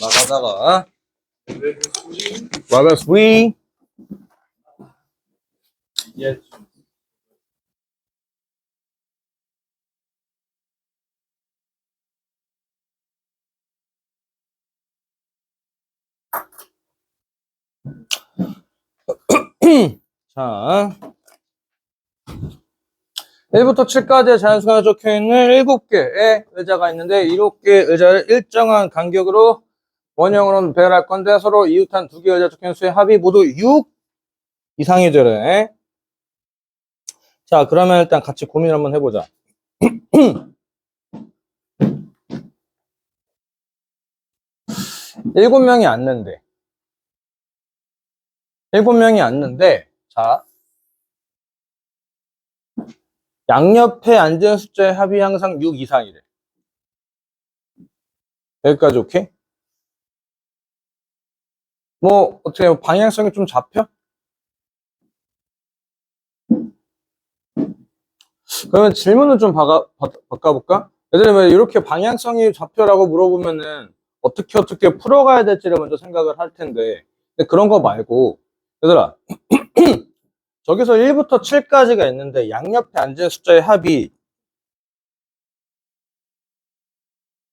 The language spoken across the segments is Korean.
나가다가 What we Yes. 자 1부터 7까지의 자연수가 적혀있는 7개의 의자가 있는데 7개의 의자를 일정한 간격으로 원형으로 배열할 건데 서로 이웃한 2개의 의자 적혀있는 수의 합이 모두 6 이상이 되래. 자 그러면 일단 같이 고민 한번 해보자. 7명이 앉는데 7명이 앉는데 자 양옆에 앉은 숫자의 합이 항상 6 이상이래. 여기까지 오케이? 뭐 어떻게 방향성이 좀 잡혀? 그러면 질문을 좀 바꿔볼까? 예를 들면 이렇게 방향성이 잡혀라고 물어보면은 어떻게 풀어가야 될지를 먼저 생각을 할 텐데 근데 그런 거 말고 얘들아 저기서 1부터 7까지가 있는데 양옆에 앉은 숫자의 합이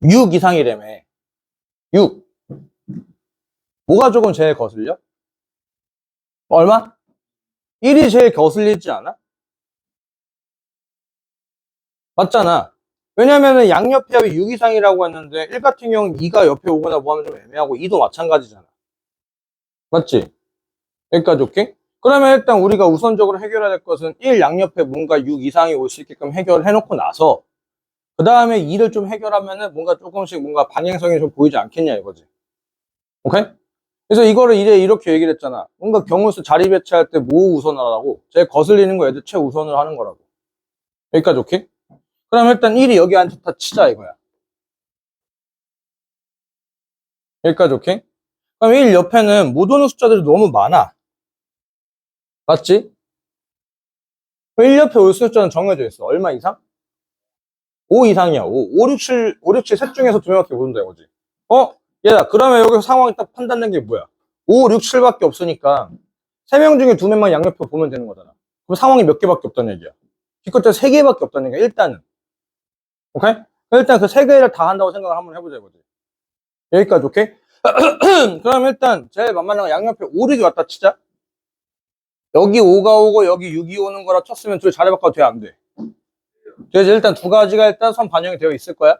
6 이상이라며. 6 뭐가 조금 제일 거슬려? 얼마? 1이 제일 거슬리지 않아? 맞잖아. 왜냐면은 양옆에 합이 6 이상이라고 했는데 1 같은 경우는 2가 옆에 오거나 뭐 하면 좀 애매하고 2도 마찬가지잖아. 맞지? 여기까지 오케이? 그러면 일단 우리가 우선적으로 해결해야 될 것은 1 양옆에 뭔가 6 이상이 올 수 있게끔 해결을 해놓고 나서 그 다음에 2를 좀 해결하면은 뭔가 조금씩 뭔가 방향성이 좀 보이지 않겠냐 이거지. 오케이? 그래서 이거를 이제 이렇게 얘기를 했잖아. 뭔가 경우수 자리 배치할 때 뭐 우선하라고? 제일 거슬리는 거 애들 최우선을 하는 거라고. 여기까지 오케이? 그럼 일단 1이 여기 앉았다 치자 이거야. 여기까지 오케이? 그럼 1 옆에는 못 오는 숫자들이 너무 많아. 맞지? 1 옆에 올 숫자는 정해져 있어. 얼마 이상? 5 이상이야. 5, 6, 7, 5, 6, 7 셋 중에서 2명밖에 못 온다 이거지. 얘들아, 그러면 여기서 상황이 딱 판단된 게 뭐야? 5, 6, 7밖에 없으니까 3명 중에 2명만 양옆에 보면 되는 거잖아. 그럼 상황이 몇 개밖에 없다는 얘기야. 기껏해 3개밖에 없다는 얘기야. 일단은. 오케이? 일단 그 3개를 다 한다고 생각을 한번 해보자 이거지. 여기까지 오케이? 그럼 일단 제일 만만한 건 양옆에 5, 6이 왔다 치자. 여기 5가 오고 여기 6이 오는 거라 쳤으면 둘이 자리 바꿔도 돼, 안 돼? 그래서 일단 두 가지가 일단 선 반영이 되어 있을 거야.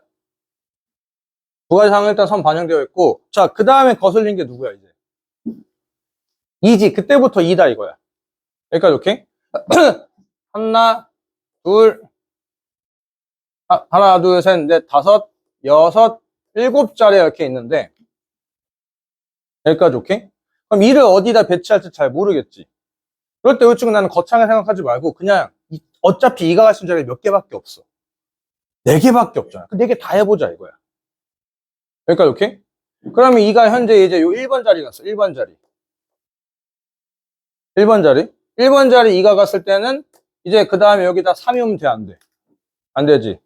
두 가지 상황 일단 선 반영되어 있고, 자, 그 다음에 거슬린 게 누구야, 이제? 2지. 그때부터 2다, 이거야. 여기까지, 오케이? 하나, 둘, 하나, 둘, 셋, 넷, 다섯, 여섯, 7자리 이렇게 있는데, 여기까지, 오케이? 그럼 2를 어디다 배치할지 잘 모르겠지. 그럴 때 우측은 나는 거창하게 생각하지 말고, 그냥, 어차피 2가 갈 수 있는 자리가 몇 개밖에 없어. 4개밖에 없잖아. 그 4개 다 해보자, 이거야. 여기까지, 오케이? 그러면 2가 현재 이제 요 1번 자리 갔어. 1번 자리. 1번 자리. 1번 자리 2가 갔을 때는 이제 그 다음에 여기다 3이 오면 돼, 안 돼? 안 되지.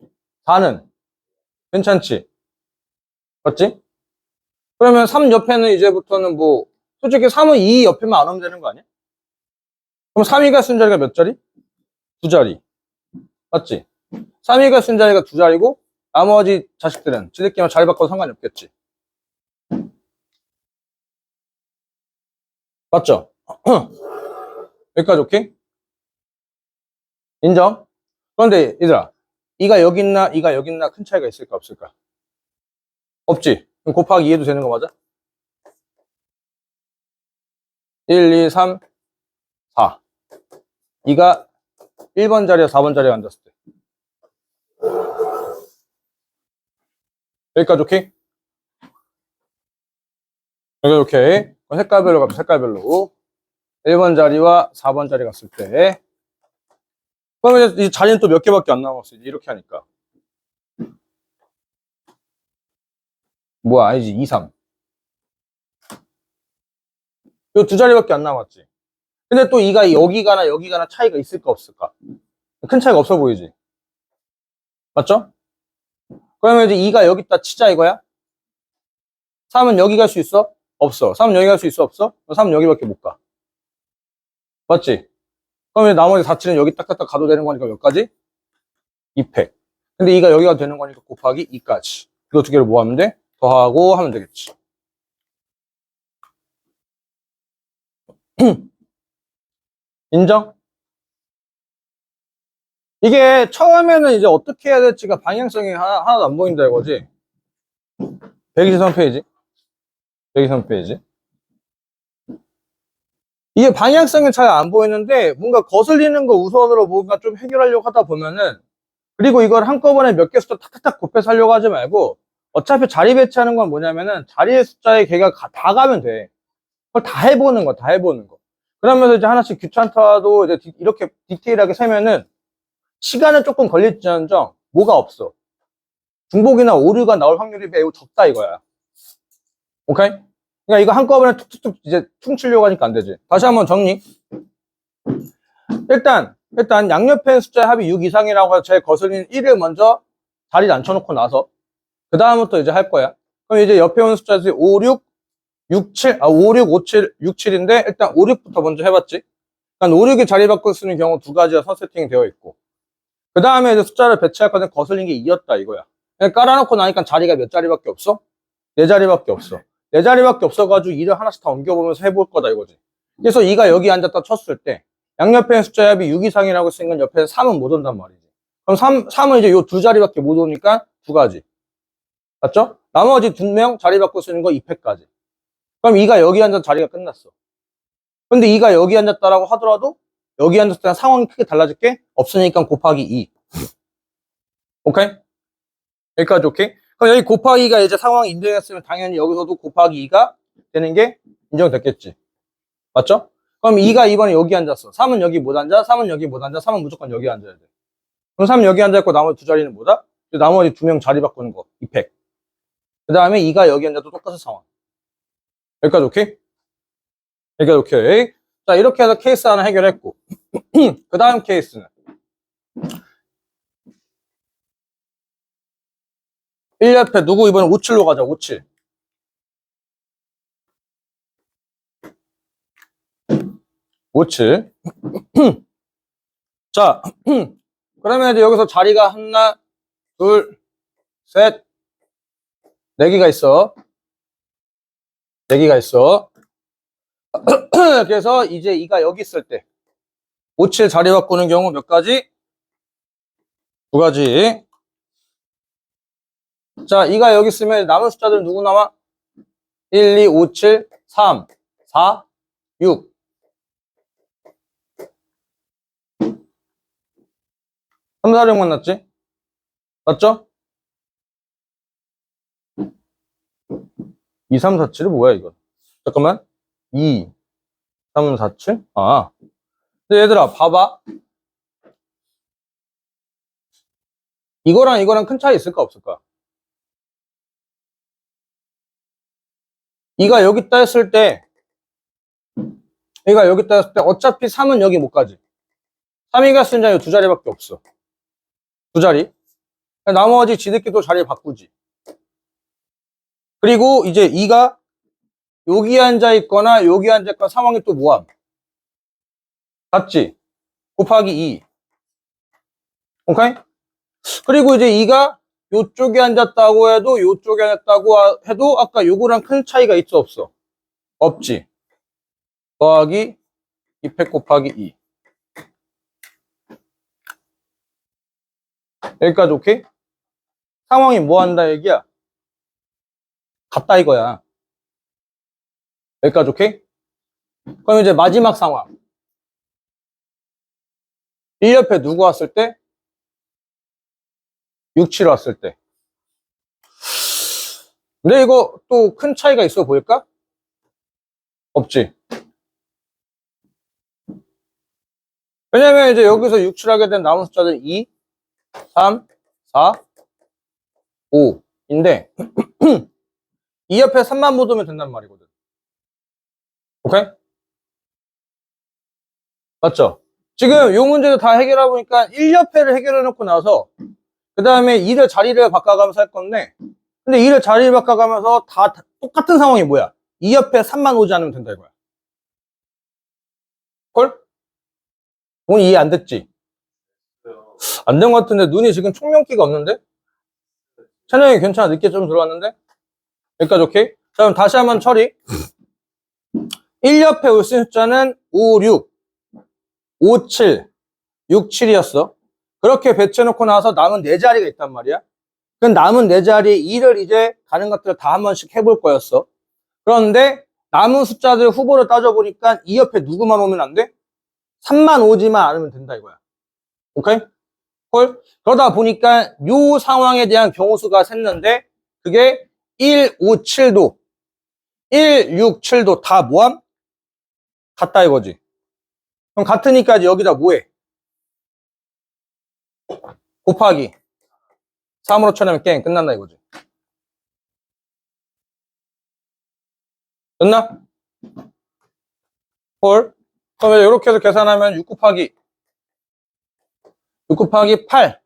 4는? 괜찮지? 맞지? 그러면 3 옆에는 이제부터는 뭐, 솔직히 3은 2 옆에만 안 오면 되는 거 아니야? 그럼 3위가 쓴 자리가 몇 자리? 2자리. 맞지? 3위가 쓴 자리가 2자리고, 나머지 자식들은 지들끼리만 자리 바꿔도 상관이 없겠지. 맞죠? 여기까지 오케이? 인정? 그런데 얘들아, 2가 여기 있나 2가 여기 있나 큰 차이가 있을까 없을까? 없지? 그럼 곱하기 2해도 되는 거 맞아? 1, 2, 3, 4. 2가 1번 자리와 4번 자리에 앉았을 때. 여기까지 오케이? 여기까지 오케이. 색깔별로 갑시다. 색깔별로. 1번 자리와 4번 자리 갔을 때. 그러면 이제 자리는 또 몇 개밖에 안 남았어. 이렇게 하니까. 뭐야, 아니지. 2, 3. 요 2자리밖에 안 남았지. 근데 또 2가 여기 가나 여기 가나 차이가 있을까 없을까? 큰 차이가 없어 보이지? 맞죠? 그러면 이제 2가 여기 있다 치자 이거야? 3은 여기 갈 수 있어? 없어. 3은 여기 갈 수 있어? 없어? 3은 여기밖에 못 가. 맞지? 그러면 나머지 4, 7은 여기 딱딱딱 가도 되는 거니까 몇 가지? 2팩. 근데 2가 여기가 되는 거니까 곱하기 2까지. 이거 두 개를 뭐 하면 돼? 더하고 하면 되겠지. 인정? 이게 처음에는 이제 어떻게 해야 될지가 방향성이 하나도 안 보인다 이거지. 123페이지. 123페이지. 이게 방향성이 잘 안 보이는데 뭔가 거슬리는 거 우선으로 뭔가 좀 해결하려고 하다 보면은, 그리고 이걸 한꺼번에 몇 개 숫자 탁탁탁 곱해서 하려고 하지 말고 어차피 자리 배치하는 건 뭐냐면은 자리의 숫자에 걔가 다 가면 돼. 그걸 다 해보는 거, 다 해보는 거. 그러면서 이제 하나씩 귀찮다도 이제 이렇게 디테일하게 세면은 시간은 조금 걸릴지언정 뭐가 없어. 중복이나 오류가 나올 확률이 매우 적다 이거야. 오케이? 그러니까 이거 한꺼번에 툭툭툭 이제 퉁치려고 하니까 안 되지. 다시 한번 정리. 일단 양옆에 숫자의 합이 6 이상이라고 해서 제일 거슬리는 1을 먼저 자리를 앉혀놓고 나서 그 다음부터 이제 할 거야. 그럼 이제 옆에 오는 숫자들이 5, 6, 6, 7, 5, 6, 5, 7, 6, 7인데 일단 5, 6부터 먼저 해봤지. 그러니까 5, 6이 자리 바꿔 쓰는 경우 두 가지가 선 세팅이 되어 있고, 그 다음에 이제 숫자를 배치할 건데 거슬린 게 2였다 이거야. 그냥 깔아놓고 나니까 자리가 몇 자리밖에 없어? 4자리밖에 없어. 4자리밖에 없어가지고 2를 하나씩 다 옮겨보면서 해볼 거다 이거지. 그래서 2가 여기 앉았다 쳤을 때 양옆에 숫자의 합이 6 이상이라고 했으니까 옆에 3은 못 온단 말이지. 그럼 3은 이제 요 두 자리밖에 못 오니까 두 가지. 맞죠? 나머지 2명 자리 바꿔 쓰는 거 2팩까지. 그럼 2가 여기 앉아서 자리가 끝났어. 근데 2가 여기 앉았다라고 하더라도 여기 앉았을 때랑 상황이 크게 달라질 게 없으니까 곱하기 2. 오케이? 여기까지 오케이? 그럼 여기 곱하기가 이제 상황이 인정했으면 당연히 여기서도 곱하기 2가 되는 게 인정됐겠지. 맞죠? 그럼 2가 이번에 여기 앉았어. 3은 여기 못 앉아? 3은 여기 못 앉아? 3은 무조건 여기 앉아야 돼. 그럼 3은 여기 앉아있고 나머지 두 자리는 뭐다? 나머지 2명 자리 바꾸는 거. 2팩. 그 다음에 2가 여기 앉아도 똑같은 상황. 여기까지 오케이? 여기까지 오케이. 자, 이렇게 해서 케이스 하나 해결했고. 그 다음 케이스는 1옆에 누구 이번에 57로 가자. 57. 57. 자, 그러면 이제 여기서 자리가 하나, 둘, 셋, 4개가 있어. 4개가 있어. 그래서 이제 2가 여기 있을 때 57 자리 바꾸는 경우 몇 가지? 2가지. 자, 2가 여기 있으면 남은 숫자들 누구 남아? 1, 2, 5, 7, 3, 4, 6. 3, 4, 6만 났지? 맞죠? 2, 3, 4, 7은 뭐야 이거? 잠깐만. 2, 3, 4, 7? 아. 근데 얘들아 봐봐. 이거랑 큰 차이 있을까 없을까? 2가 여기 있다 했을 때 어차피 3은 여기 못 가지. 3이 갈 수 있는 자리 두 자리밖에 없어. 두 자리. 나머지 지들끼리 또 자리 바꾸지. 그리고 이제 2가 여기 앉아 있거나 여기 앉아 있거나 상황이 또 뭐함? 같지? 곱하기 2. 오케이? 그리고 이제 2가 요쪽에 앉았다고 해도 요쪽에 앉았다고 해도 아까 요거랑 큰 차이가 있어 없어? 없지. 더하기 2팩 곱하기 2. 여기까지 오케이? 상황이 뭐 한다 얘기야? 같다 이거야. 여기까지 오케이? 그럼 이제 마지막 상황. 1옆에 누구 왔을 때? 6, 7 왔을 때. 근데 이거 또 큰 차이가 있어 보일까? 없지. 왜냐면 이제 여기서 6, 7 하게 된 남은 숫자들은 2, 3, 4, 5인데 2 옆에 3만 못 오면 된단 말이거든. 오케이? 맞죠? 지금 요 문제도 다 해결하고 보니까 1옆에를 해결해 놓고 나서 그 다음에 2를 자리를 바꿔가면서 할 건데 근데 2를 자리를 바꿔가면서 다 똑같은 상황이 뭐야? 이 옆에 3만 오지 않으면 된다 이거야. 콜? 돈 이해 안 됐지? 안 된 것 같은데 눈이 지금 총명기가 없는데? 찬영이 괜찮아? 늦게 좀 들어왔는데? 여기까지 오케이? 자, 그럼 다시 한번 처리. 1옆에 올 수 있는 숫자는 5, 6, 5, 7, 6, 7이었어. 그렇게 배치해놓고 나서 남은 4자리가 있단 말이야. 그 남은 4자리에 2를 이제 가는 것들을 다 한 번씩 해볼 거였어. 그런데 남은 숫자들 후보를 따져보니까 이 옆에 누구만 오면 안 돼? 3만 오지만 않으면 된다 이거야. 오케이? 콜? 그러다 보니까 요 상황에 대한 경우수가 샜는데 그게 1, 5, 7도 1, 6, 7도 다 뭐함? 같다 이거지. 그럼 같으니까 이제 여기다 뭐해? 곱하기 3으로 쳐내면 게임 끝난다 이거지. 됐나? 콜? 그럼 이렇게 해서 계산하면 6 곱하기 8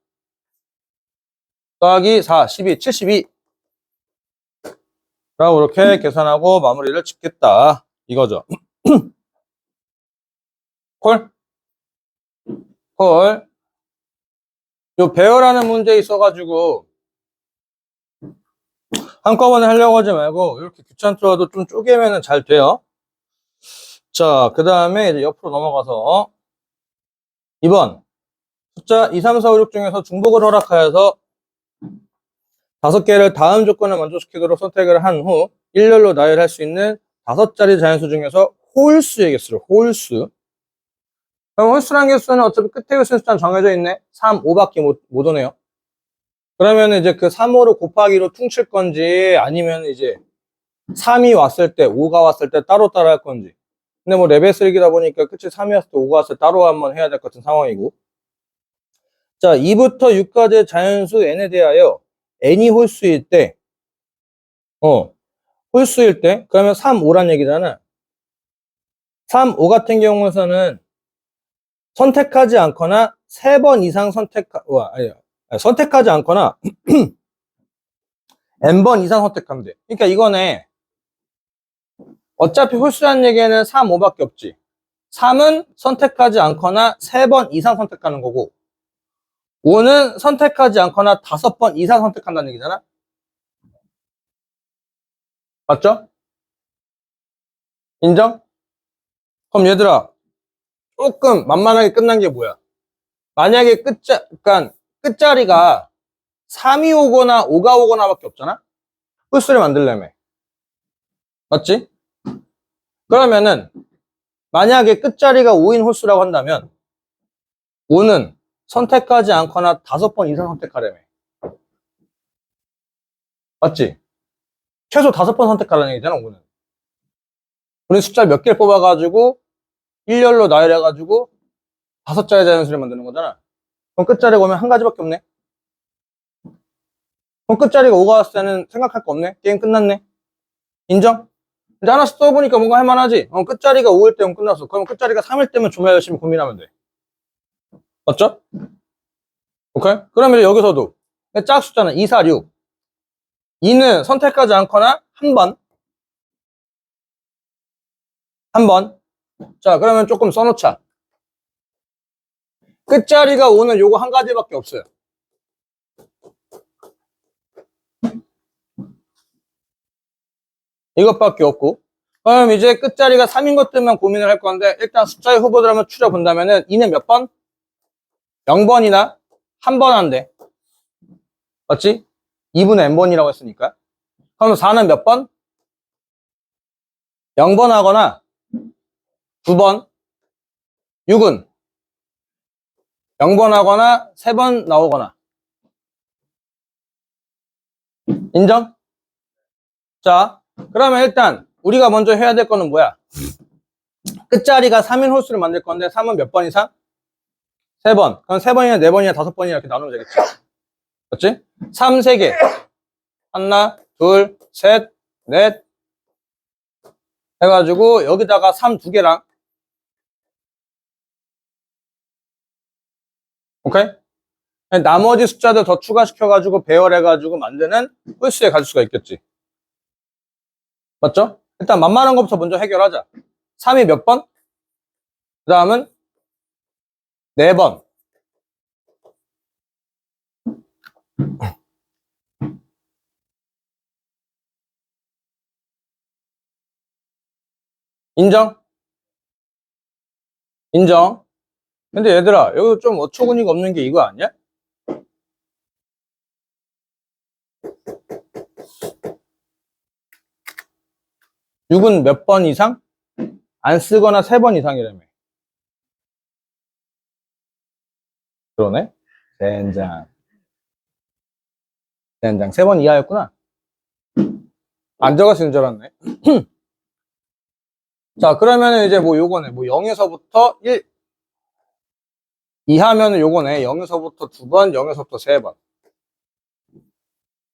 더하기 4, 12, 72 라고 이렇게 계산하고 마무리를 짓겠다 이거죠. 콜? 콜. 요 배열하는 문제 있어가지고 한꺼번에 하려고 하지 말고 이렇게 귀찮더라도 좀 쪼개면 잘 돼요. 자, 그 다음에 이제 옆으로 넘어가서 2번 숫자 2, 3, 4, 5, 6 중에서 중복을 허락하여서 5개를 다음 조건을 만족시키도록 선택을 한 후 일렬로 나열할 수 있는 5자리 자연수 중에서 홀수의 개수를 홀수. 그럼 홀수란 개수는 어차피 끝에 있는 숫자는 정해져 있네. 3, 5밖에 못 오네요. 그러면 이제 그 3, 5를 곱하기로 퉁칠 건지 아니면 이제 3이 왔을 때 5가 왔을 때 따로따로 할 건지. 근데 뭐 레벨 쓰기다 보니까 끝이 3이 왔을 때 5가 왔을 때 따로 한번 해야 될 것 같은 상황이고. 자, 2부터 6까지의 자연수 n에 대하여 n이 홀수일 때 홀수일 때 그러면 3, 5란 얘기잖아. 3, 5 같은 경우에는 선택하지 않거나 3번 이상 선택하지 않거나 n번 이상 선택하면 돼. 그러니까 이거네. 어차피 홀수라는 얘기는 3, 5밖에 없지. 3은 선택하지 않거나 3번 이상 선택하는 거고 5는 선택하지 않거나 5번 이상 선택한다는 얘기잖아. 맞죠? 인정? 그럼 얘들아 조금 만만하게 끝난 게 뭐야? 만약에 그러니까 끝자리가 3이 오거나 5가 오거나 밖에 없잖아? 홀수를 만들려면. 맞지? 그러면은 만약에 끝자리가 5인 홀수라고 한다면 5는 선택하지 않거나 5번 이상 선택하려면. 맞지? 최소 5번 선택하라는 얘기잖아, 5는. 우리 숫자 몇 개를 뽑아가지고 일렬로 나열해가지고 5자리 자연수를 만드는 거잖아. 그럼 끝자리가 오면 한 가지밖에 없네. 그럼 끝자리가 5가 왔을 때는 생각할 거 없네. 게임 끝났네. 인정? 이제 하나씩 써보니까 뭔가 할만하지? 끝자리가 5일 때면 끝났어. 그럼 끝자리가 3일 때면 정말 열심히 고민하면 돼. 맞죠? 오케이? 그러면 여기서도 짝 숫자는 2, 4, 6. 2는 선택하지 않거나 한 번. 자, 그러면 조금 써놓자. 끝자리가 5는 요거 한 가지밖에 없어요. 이것밖에 없고. 그럼 이제 끝자리가 3인 것들만 고민을 할 건데 일단 숫자의 후보들 한번 추려본다면은 2는 몇 번? 0번이나 한 번 한대. 맞지? 2분의 n번이라고 했으니까. 그럼 4는 몇 번? 0번 하거나 2번. 6은 0번 하거나 3번 나오거나. 인정? 자, 그러면 일단 우리가 먼저 해야 될 거는 뭐야? 끝자리가 3인 홀수를 만들 건데 3은 몇 번 이상? 3번. 그럼 3번이나 4번이나 5번이나 이렇게 나누면 되겠지. 맞지? 3, 3개. 하나, 둘, 셋, 넷. 해가지고 여기다가 3 2개랑. 오케이? 나머지 숫자들 더 추가시켜가지고 배열해가지고 만드는 홀수에 가질 수가 있겠지. 맞죠? 일단 만만한 것부터 먼저 해결하자. 3이 몇 번? 그 다음은 4번. 인정? 인정? 근데 얘들아, 여기 좀 어처구니가 없는 게 이거 아니야? (6은) 몇 번 이상? 안 쓰거나 3번 이상이라며. 그러네? 젠장. 3번 이하였구나. 안 적었을 줄 알았네. 자, 그러면은 이제 뭐 요거네. 뭐 0에서부터 1 이하면은 요거네. 0에서부터 2번, 0에서부터 3번.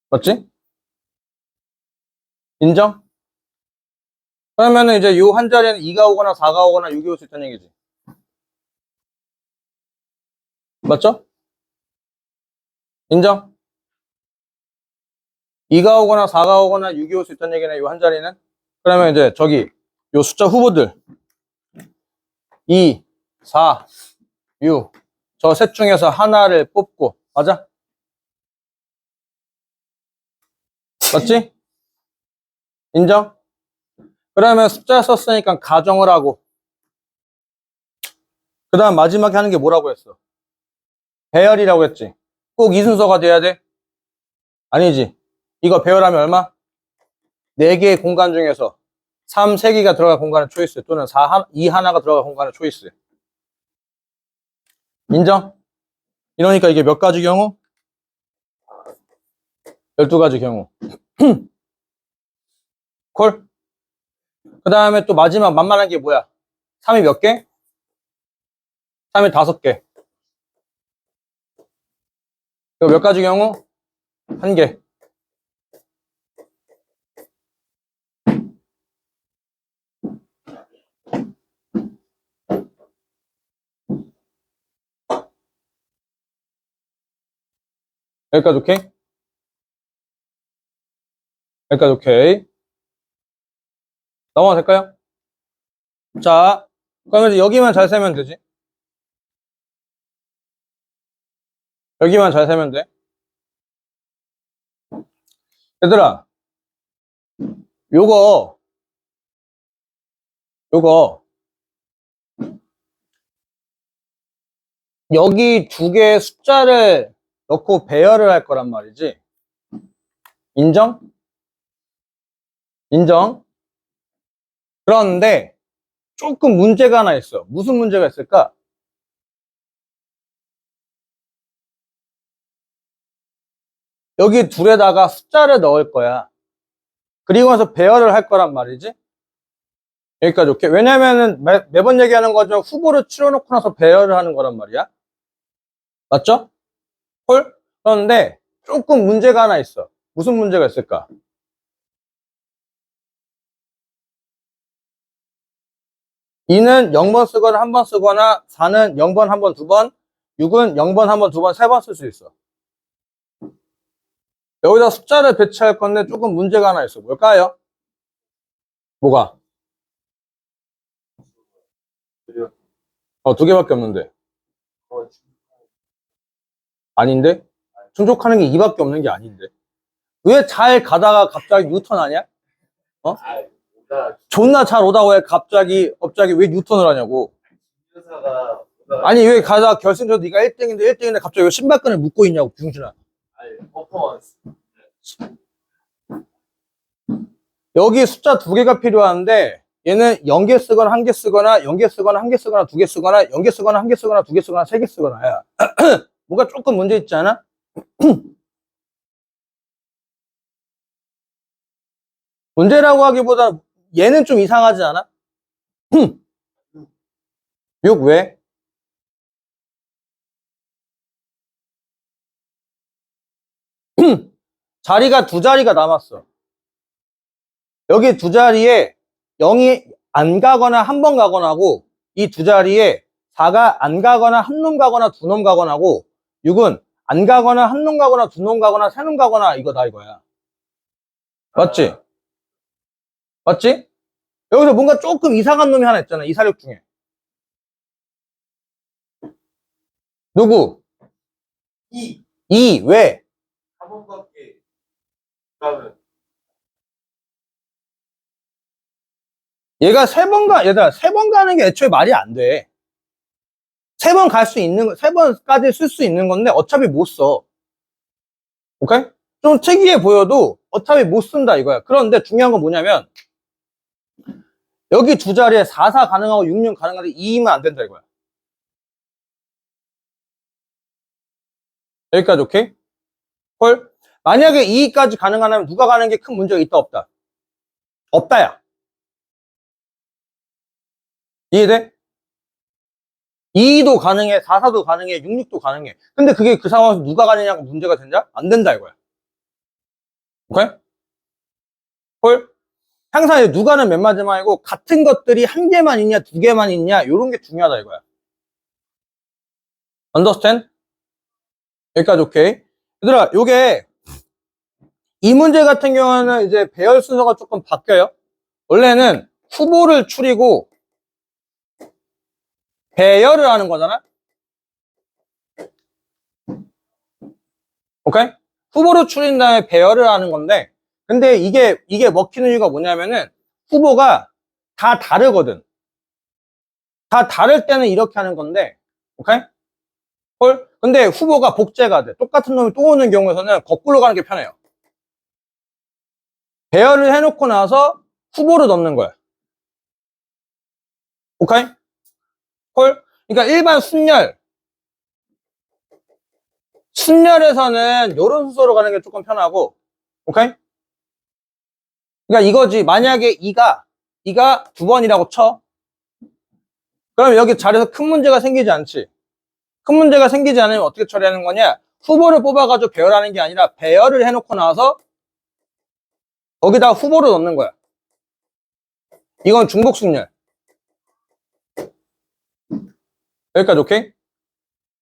맞지? 인정? 그러면은 이제 요 한 자리에는 2가 오거나 4가 오거나 6이 올 수 있다는 얘기지. 맞죠? 인정? 2가 오거나 4가 오거나 6이 올 수 있다는 얘기네. 요 한 자리는. 그러면 이제 저기 요 숫자 후보들 2, 4, 6 저 셋 중에서 하나를 뽑고. 맞아? 맞지? 인정? 그러면 숫자 썼으니까 가정을 하고, 그 다음 마지막에 하는 게 뭐라고 했어? 배열이라고 했지. 꼭 이 순서가 돼야 돼? 아니지. 이거 배열하면 얼마? 4개의 공간 중에서 3, 3개가 들어갈 공간을 초이스, 또는 4, 2 하나가 들어갈 공간을 초이스. 인정? 이러니까 이게 몇 가지 경우? 12가지 경우. 콜? 그 다음에 또 마지막 만만한 게 뭐야? 3이 몇 개? 3이 5개. 이거 몇 가지 경우? 1개. 여기까지 오케이? 여기까지 오케이. 넘어가도 될까요? 자, 그러면 이제 여기만 잘 세면 되지. 여기만 잘 세면 돼. 얘들아, 요거 여기 2개의 숫자를 넣고 배열을 할 거란 말이지. 인정? 인정? 그런데 조금 문제가 하나 있어. 무슨 문제가 있을까? 여기 둘에다가 숫자를 넣을 거야. 그리고 나서 배열을 할 거란 말이지. 여기까지 오케이. 왜냐면은 매번 얘기하는 거죠. 후보를 치러놓고 나서 배열을 하는 거란 말이야. 맞죠? 헐? 그런데 조금 문제가 하나 있어. 무슨 문제가 있을까? (2는) 0번 쓰거나 1번 쓰거나, 4는 0번 1번 2번, 6은 0번 1번 2번 3번 쓸 수 있어. 여기다 숫자를 배치할 건데 조금 문제가 하나 있어. 뭘까요? 뭐가? 2개밖에 없는데. 아닌데? 충족하는 게 2밖에 없는 게 아닌데. 왜 잘 가다가 갑자기 유턴 하냐? 존나 잘 오다가 왜 갑자기 왜 유턴을 하냐고. 아니, 왜 가다가 결승전 네가 1등인데 갑자기 왜 신발끈을 묶고 있냐고, 병신아. 퍼포먼스. 여기 숫자 2개가 필요한데, 얘는 0개 쓰거나 1개 쓰거나, 0개 쓰거나 1개 쓰거나 2개 쓰거나, 0개 쓰거나 1개 쓰거나 2개 쓰거나 3개 쓰거나, 야. 뭔가 조금 문제 있지 않아? 문제라고 하기보다 얘는 좀 이상하지 않아? 6 왜? 자리가 2자리가 남았어. 여기 2자리에 0이 안 가거나 1번 가거나 하고, 이 2자리에 4가 안 가거나 1놈 가거나 2놈 가거나 하고, 6은 안 가거나 한 놈 가거나 두 놈 가거나 세 놈 가거나 이거다 이거야. 맞지? 맞지? 여기서 뭔가 조금 이상한 놈이 하나 있잖아. 이 사륙 중에. 누구? 2. 2. 왜? 4번밖에 가면 얘가 얘들아, 3번 가는 게 애초에 말이 안 돼. 3번 갈 수 있는, 3번까지 쓸 수 있는 건데 어차피 못 써. 오케이? 좀 특이해 보여도 어차피 못 쓴다 이거야. 그런데 중요한 건 뭐냐면 여기 두 자리에 4, 4 가능하고 6, 6 가능한데 2면 안 된다 이거야. 여기까지 오케이? 헐? 만약에 2까지 가능하다면 누가 가는 게 큰 문제가 있다 없다? 없다야. 이해돼? 2도 가능해, 4, 4도 가능해, 6, 6도 가능해. 근데 그게 그 상황에서 누가 가느냐고 문제가 된다? 안 된다 이거야. 오케이? 헐? 항상 누가는 맨 마지막이고 같은 것들이 한 개만 있냐 두 개만 있냐 이런 게 중요하다 이거야. Understand? 여기까지 오케이. 얘들아 요게 이 문제 같은 경우는 이제 배열 순서가 조금 바뀌어요. 원래는 후보를 추리고 배열을 하는 거잖아. 오케이? 후보를 추린 다음에 배열을 하는 건데 근데 이게 먹히는 이유가 뭐냐면은 후보가 다 다르거든. 다 다를 때는 이렇게 하는 건데 오케이? 헐? 근데 후보가 복제가 돼. 똑같은 놈이 또 오는 경우에서는 거꾸로 가는 게 편해요. 배열을 해놓고 나서 후보를 넣는 거야. 오케이? 헐? 그러니까 일반 순열에서는 이런 순서로 가는 게 조금 편하고 오케이? 그러니까 이거지. 만약에 2가 두 번이라고 쳐. 그럼 여기 자리에서 큰 문제가 생기지 않지. 큰 문제가 생기지 않으면 어떻게 처리하는 거냐? 후보를 뽑아가지고 배열하는 게 아니라 배열을 해놓고 나서 거기다 후보를 넣는 거야. 이건 중복 순열. 여기까지 오케이?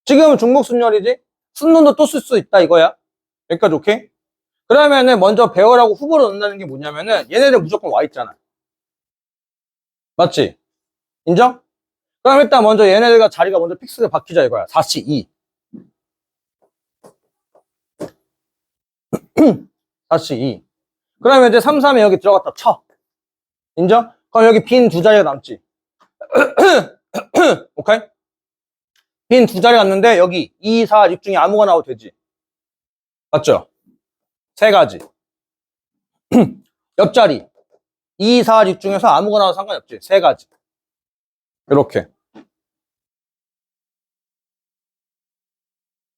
지금은 중복 순열이지? 순놈도 또 쓸 수 있다 이거야. 여기까지 오케이? 그러면은 먼저 배열하고 후보를 넣는다는 게 뭐냐면은 얘네들 무조건 와 있잖아. 맞지? 인정? 그럼 일단 먼저 얘네들과 자리가 먼저 픽스가 바뀌자 이거야. 4시 2. 4시 2. 그러면 이제 3, 3에 여기 들어갔다 쳐. 인정? 그럼 여기 빈 두 자리가 남지. 오케이? 빈 두 자리 갔는데 여기 2, 4, 6 중에 아무거나 나와도 되지. 맞죠? 세 가지. 옆자리 2, 4, 6 중에서 아무거나 나와도 상관이 없지. 세 가지. 이렇게.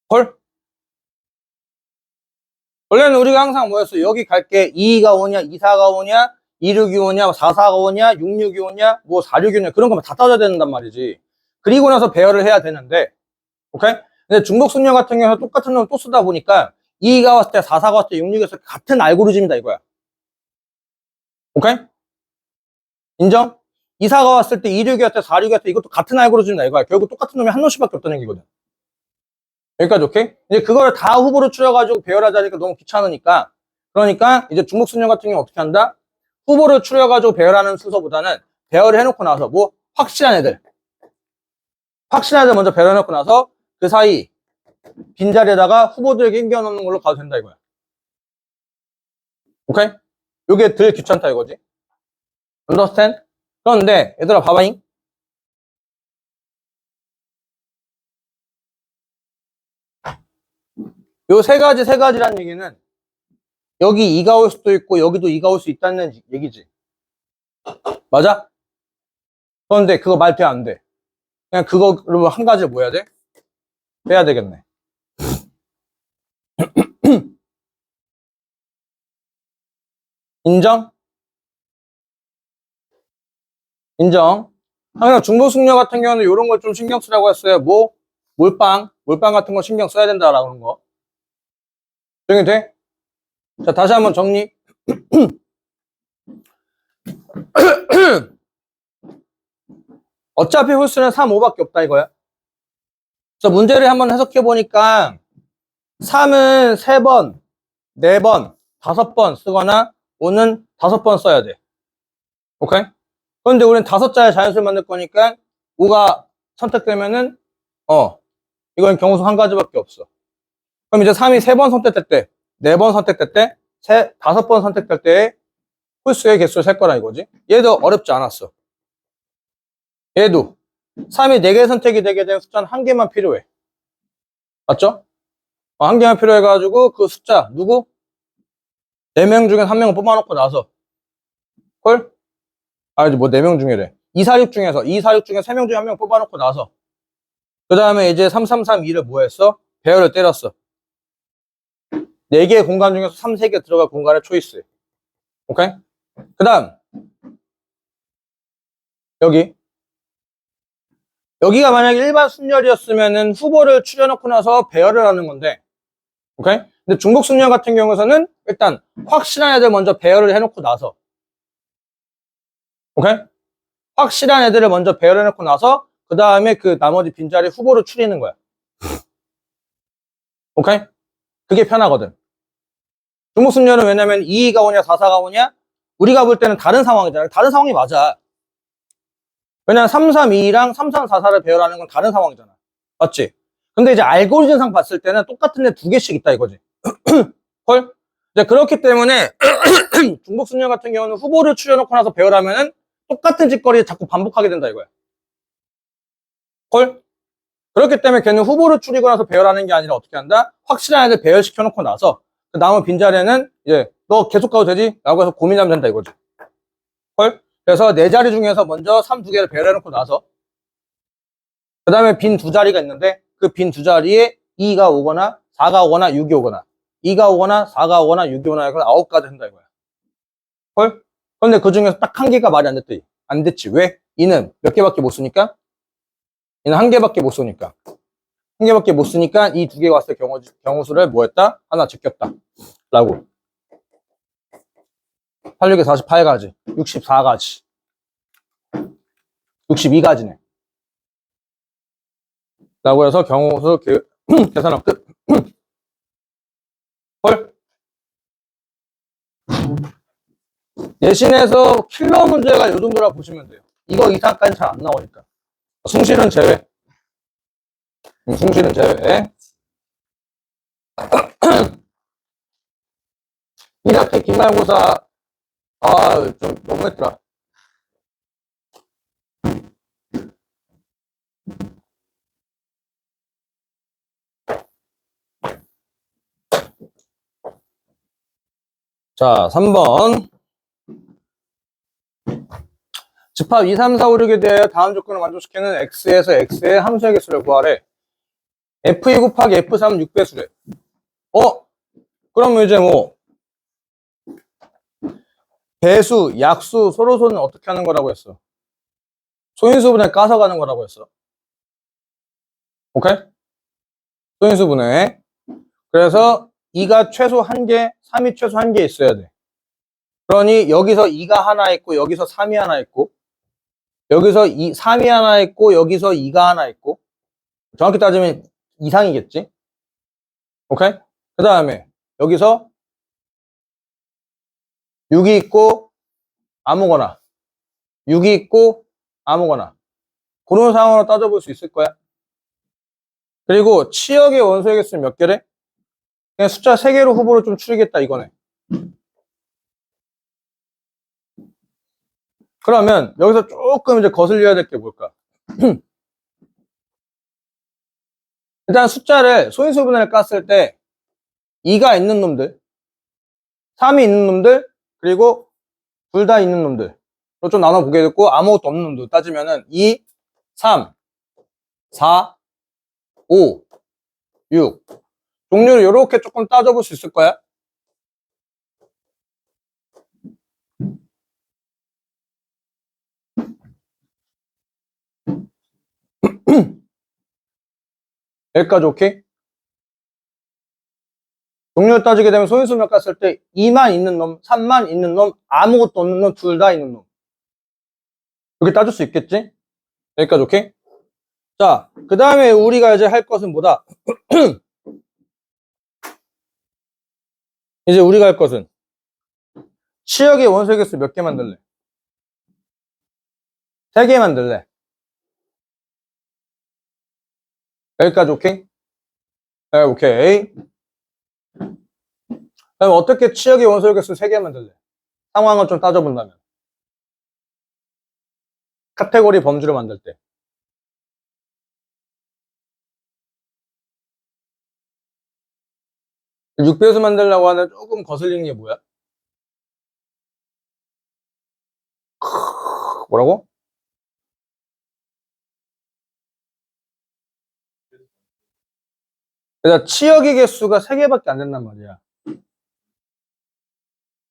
헐? 원래는 우리가 항상 뭐였어? 여기 갈게 2가 오냐, 2, 4가 오냐, 2, 6이 오냐, 4, 4가 오냐, 6, 6이 오냐, 뭐 4, 6이 오냐 그런 거만 다 따져야 된단 말이지. 그리고 나서 배열을 해야 되는데 오케이? 근데 중복순열 같은 경우는 똑같은 놈 또 쓰다 보니까 2가 왔을 때 4, 4가 왔을 때 6, 6이 왔을 때 같은 알고리즘이다 이거야. 오케이? 인정? 2, 4가 왔을 때 2, 6이 왔을 때 4, 6이 왔을 때 이것도 같은 알고리즘이다 이거야. 결국 똑같은 놈이 한 놈씩밖에 없다는 얘기거든. 여기까지 오케이? 이제 그걸 다 후보로 추려가지고 배열하자니까 너무 귀찮으니까 그러니까 이제 중복순열 같은 경우 어떻게 한다? 후보를 추려가지고 배열하는 순서보다는 배열을 해놓고 나서 뭐 확실한 애들 먼저 배열해놓고 나서 그 사이 빈자리에다가 후보들에게 옮겨놓는 걸로 가도 된다 이거야. 오케이? 요게 덜 귀찮다 이거지. understand? 그런데 얘들아 봐봐잉. 요 세 가지란 얘기는 여기 2가 올 수도 있고 여기도 2가 올 수 있다는 얘기지. 맞아? 그런데 그거 말표 안 돼. 그냥 그거 한 가지 뭐 해야 돼? 빼야 되겠네. 인정? 인정? 항상 중복순열 같은 경우는 이런 걸 좀 신경 쓰라고 했어요. 뭐? 몰빵 같은 거 신경 써야 된다라는 거. 정리 돼? 자, 다시 한번 정리. 어차피 홀수는 3, 5밖에 없다 이거야. 그래서 문제를 한번 해석해 보니까 3은 3번, 4번, 5번 쓰거나 5는 5번 써야 돼. 오케이? 그런데 우리는 5자의 자연수를 만들 거니까 5가 선택되면은 이건 경우수 한 가지밖에 없어. 그럼 이제 3이 3번 선택될 때, 4번 선택될 때, 5번 선택될 때의 홀수의 개수를 셀 거라 이거지. 얘도 어렵지 않았어. 얘도 3이 4개 선택이 되게 되는 숫자는 한 개만 필요해. 맞죠? 한 개만 필요해가지고 그 숫자 누구? 4명 중에 1명을 뽑아놓고 나서 헐? 아니 뭐 4명 중에래. 246 중에서 246 중에 3명 중에 1명 뽑아놓고 나서 그 다음에 이제 3332를 뭐 했어? 배열을 때렸어. 4개의 공간 중에서 3, 3개 들어갈 공간을 초이스해. 오케이? 그 다음 여기가 만약에 일반 순열이었으면은 후보를 추려놓고 나서 배열을 하는 건데 오케이? 근데 중복 순열 같은 경우에는 일단 확실한 애들 먼저 배열을 해놓고 나서 오케이? 확실한 애들을 먼저 배열해놓고 나서 그 다음에 그 나머지 빈자리 후보를 추리는 거야. 오케이? 그게 편하거든. 중복 순열은 왜냐면 2가 오냐 4가 오냐 우리가 볼 때는 다른 상황이잖아. 다른 상황이 맞아. 왜냐면 332랑 3344를 배열하는 건 다른 상황이잖아. 맞지? 근데 이제 알고리즘상 봤을 때는 똑같은 애 2개씩 있다 이거지. 헐? 이제 그렇기 때문에 중복 순열 같은 경우는 후보를 추려놓고 나서 배열하면은 똑같은 짓거리를 자꾸 반복하게 된다 이거야. 헐? 그렇기 때문에 걔는 후보를 추리고 나서 배열하는 게 아니라 어떻게 한다? 확실한 애들 배열시켜 놓고 나서 그 남은 빈자리에는 이제 너 계속 가도 되지? 라고 해서 고민하면 된다 이거지. 헐? 그래서 4자리 중에서 먼저 3 2개를 배열해 놓고 나서 그 다음에 빈 2자리가 있는데 그 빈 2자리에 2가 오거나 4가 오거나 6이 오거나 2가 오거나 4가 오거나 6이 오거나 해서 9가지 한다 이거야. 헐? 그런데 그 중에서 딱 1개가 말이 안 됐대. 안 됐지. 왜? 2는 몇 개밖에 못 쓰니까? 얘는 1개밖에 못 쓰니까. 1개밖에 못 쓰니까 이 2개가 왔을 때 경우수를 뭐 했다? 하나 제꼈다. 라고. 8, 6에 48가지. 64가지. 62가지네. 라고 해서 경우수 계산하면 끝. 헐. 내신에서 킬러 문제가 이 정도라 보시면 돼요. 이거 이상까지 잘 안 나오니까. 숭실은 제외. 숭실은 제외. 1학기 기말고사 좀 너무했더라. 자, 3번. 집합 2, 3, 4, 5, 6에 대하여 다음 조건을 만족시키는 x에서 x의 함수의 개수를 구하래. f2 곱하기 f3 6배수래. 그럼 이제 뭐 배수, 약수, 소로소는 어떻게 하는 거라고 했어? 소인수분해 까서 가는 거라고 했어. 오케이? 소인수분해. 그래서 2가 최소 1개, 3이 최소 1개 있어야 돼. 그러니 여기서 2가 하나 있고 여기서 3이 하나 있고 여기서 3이 하나 있고 여기서 2가 하나 있고 정확히 따지면 이상이겠지? 오케이? 그 다음에 여기서 6이 있고 아무거나 6이 있고 아무거나 그런 상황으로 따져볼 수 있을 거야. 그리고 치역의 원소의 개수는 몇 개래? 그냥 숫자 3개로 후보를 좀 추리겠다 이거네. 그러면 여기서 조금 이제 거슬려야 될 게 뭘까? 일단 숫자를 소인수분해를 깠을 때 2가 있는 놈들, 3이 있는 놈들, 그리고 둘 다 있는 놈들 좀 나눠보게 됐고 아무것도 없는 놈들 따지면은 2, 3, 4, 5, 6 종류를 이렇게 조금 따져볼 수 있을 거야. 여기까지 오케이? 종류를 따지게 되면 소인수분해 깠을 때 2만 있는 놈, 3만 있는 놈, 아무것도 없는 놈, 둘 다 있는 놈 이렇게 따질 수 있겠지? 여기까지 오케이? 자, 그 다음에 우리가 이제 할 것은 뭐다? 이제 우리가 할 것은 치역의 원소의 개수 몇 개 만들래? 3개 만들래. 여기까지 오케이? 네, 오케이. 그럼 어떻게 치역의 원소의 개수 3개 만들래? 상황을 좀 따져본다면. 카테고리 범주를 만들 때. 6배수 만들려고 하는 조금 거슬리는 게 뭐야? 뭐라고? 그러니까 치역의 개수가 3개밖에 안 된단 말이야.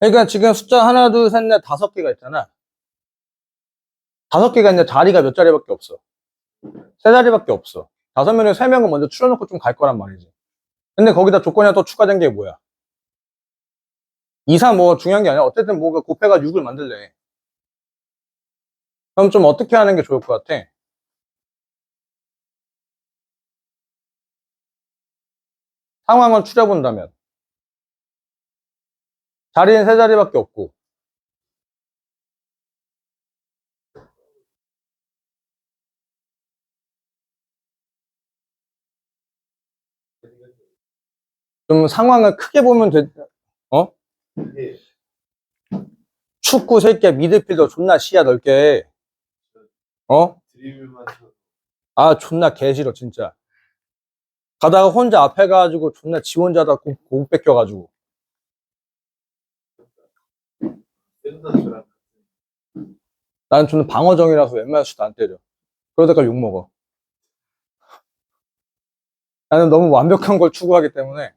그러니까 지금 숫자 하나, 둘, 셋, 넷, 5개가 있잖아. 5개가 있는데 자리가 몇 자리밖에 없어. 3자리밖에 없어. 5명에 3명은 먼저 추려놓고 좀 갈 거란 말이지. 근데 거기다 조건이 하나 또 추가된 게 뭐야? 2, 3, 뭐 중요한 게 아니라 어쨌든 뭐가 곱해가 6을 만들래. 그럼 좀 어떻게 하는 게 좋을 것 같아? 상황을 추려본다면 자리는 3자리밖에 없고 좀 상황을 크게 보면 어? 예. 축구 새끼야 미드필더 존나 시야 넓게 어? 드리블만 쳐. 아 존나 개싫어 진짜. 가다가 혼자 앞에 가가지고 존나 지 혼자다 공 뺏겨가지고 센터 저랑 나는 존나 방어정이라서 웬만해서 슛 안 때려. 그러다가 욕먹어. 나는 너무 완벽한 걸 추구하기 때문에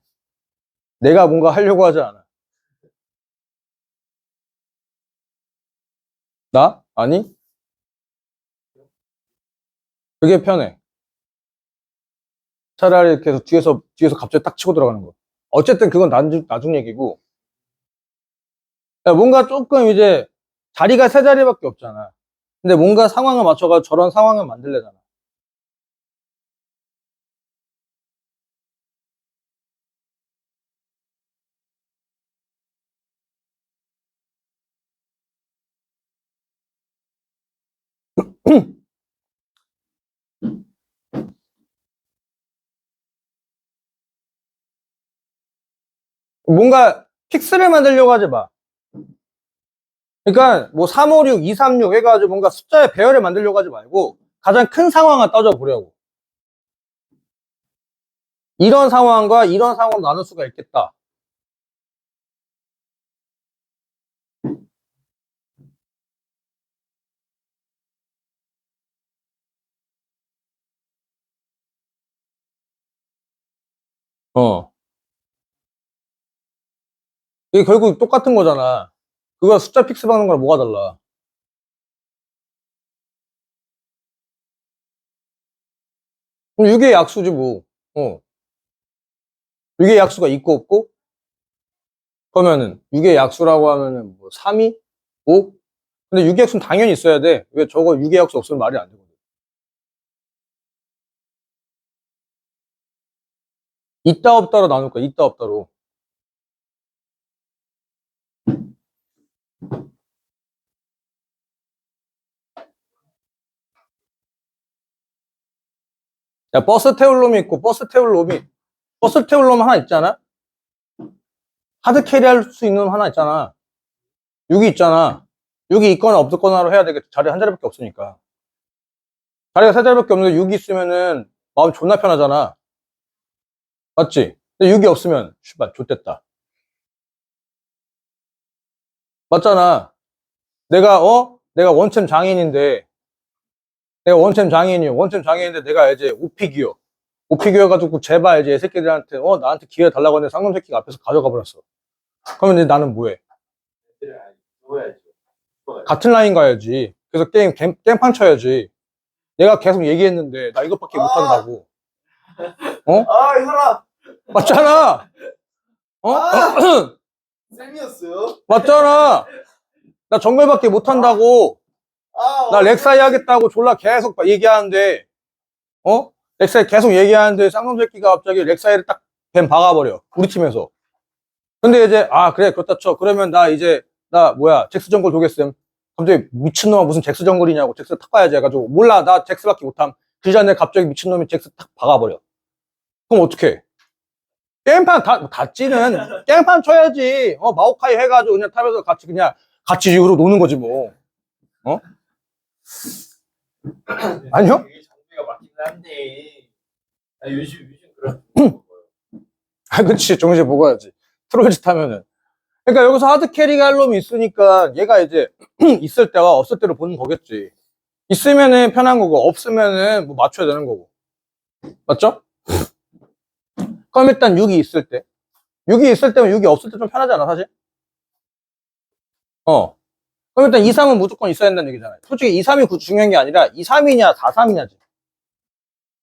내가 뭔가 하려고 하지 않아. 나? 아니? 그게 편해. 차라리 이렇게 해서 뒤에서 갑자기 딱 치고 들어가는 거. 어쨌든 그건 나중 얘기고. 야, 뭔가 조금 이제 자리가 3자리밖에 없잖아. 근데 뭔가 상황을 맞춰가 저런 상황을 만들려잖아. 뭔가 픽스를 만들려고 하지 마. 그러니까 뭐 356, 236 해가지고 뭔가 숫자의 배열을 만들려고 하지 말고 가장 큰 상황을 따져보려고. 이런 상황과 이런 상황으로 나눌 수가 있겠다. 어. 이게 결국 똑같은 거잖아. 그거 숫자 픽스 박는 거랑 뭐가 달라. 그럼 6의 약수지 뭐. 어. 6의 약수가 있고 없고? 그러면은 6의 약수라고 하면은 뭐 3이? 5? 근데 6의 약수는 당연히 있어야 돼. 왜 저거 6의 약수 없으면 말이 안 되거든. 있다 없다로 나눌 거야. 있다 없다로. 야, 버스 태울 놈이 있고 버스 태울 놈 하나 있잖아? 하드 캐리 할 수 있는 놈 하나 있잖아. 6이 있잖아. 6이 있거나 없거나로 해야 되겠지. 자리 한 자리밖에 없으니까. 자리가 3자리밖에 없는데 6이 있으면은 마음 존나 편하잖아. 맞지? 근데 6이 없으면 씨발 좆됐다. 맞잖아. 내가 원챔 장인인데 내가 원챔 장인이요. 원챔 장인인데 내가 이제 오피기어. 오피기어 가지고 제발 이제 새끼들한테 나한테 기회 달라고 하는데 쌍놈 새끼가 앞에서 가져가 버렸어. 그러면 이제 나는 뭐해? 애들을 아니 누워야지. 같은 라인 가야지. 그래서 깽판 쳐야지. 내가 계속 얘기했는데 나 이것밖에 못한다고. 어? 아, 혈압. 맞잖아. 어? 쌤이었어요? 맞잖아. 나 정글밖에 못한다고. 나 렉사이 하겠다고 졸라 계속 얘기하는데, 렉사이 계속 얘기하는데 쌍놈 새끼가 갑자기 렉사이를 딱 뱀 박아버려. 우리 팀에서. 근데 이제, 아, 그래, 그렇다 쳐. 그러면 잭스 정글 도겠음. 갑자기 미친놈아 무슨 잭스 정글이냐고, 잭스 탁 봐야지 해가지고, 몰라, 나 잭스밖에 못함. 그 전에 갑자기 미친놈이 잭스 탁 박아버려. 그럼 어떡해? 게임판 게임판 쳐야지. 마오카이 해가지고 그냥 탑에서 같이 지구로 노는 거지, 뭐. 어? 아니요? 이게 장비가 맞긴 한데. 아, 요즘 그런. 아, 그치. 정신 보고 해야지. 트롤짓 하면은. 그러니까 여기서 하드 캐리가 할 놈이 있으니까 얘가 이제 있을 때와 없을 때를 보는 거겠지. 있으면은 편한 거고, 없으면은 뭐 맞춰야 되는 거고. 맞죠? 그럼 일단 6이 있을 때. 6이 있을 때면 6이 없을 때 좀 편하잖아, 사실. 그럼 일단 2, 3은 무조건 있어야 된다는 얘기잖아요. 솔직히 2, 3이 중요한 게 아니라 2, 3이냐, 4, 3이냐지.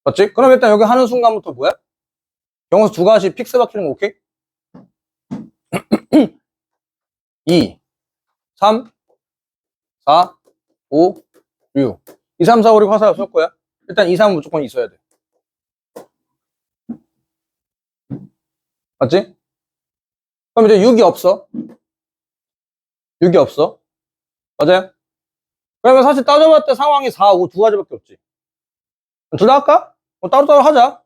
맞지? 그럼 일단 여기 하는 순간부터 뭐야? 경우수 두 가지 픽스 박히는 거 오케이? 2, 3, 4, 5, 6. 2, 3, 4, 5, 6 화살 쓸 거야. 일단 2, 3은 무조건 있어야 돼. 맞지? 그럼 이제 6이 없어. 6이 없어. 맞아요? 그러면 사실 따져봤을 때 상황이 4, 5 두 가지밖에 없지. 둘 다 할까? 따로따로 하자.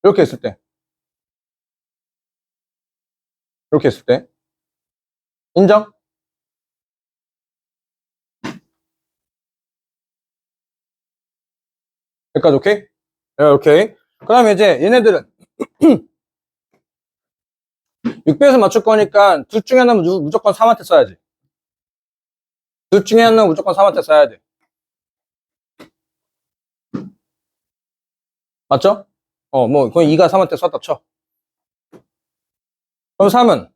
이렇게 했을 때. 이렇게 했을 때. 인정? 여기까지 오케이? 네, 오케이. 그 다음에 이제 얘네들은 6배에서 맞출 거니까 둘 중에 하나는 무조건 3한테 써야지. 둘 중에 하나는 무조건 3한테 써야 돼. 맞죠? 뭐, 그건 2가 3한테 썼다 쳐. 그럼 3은?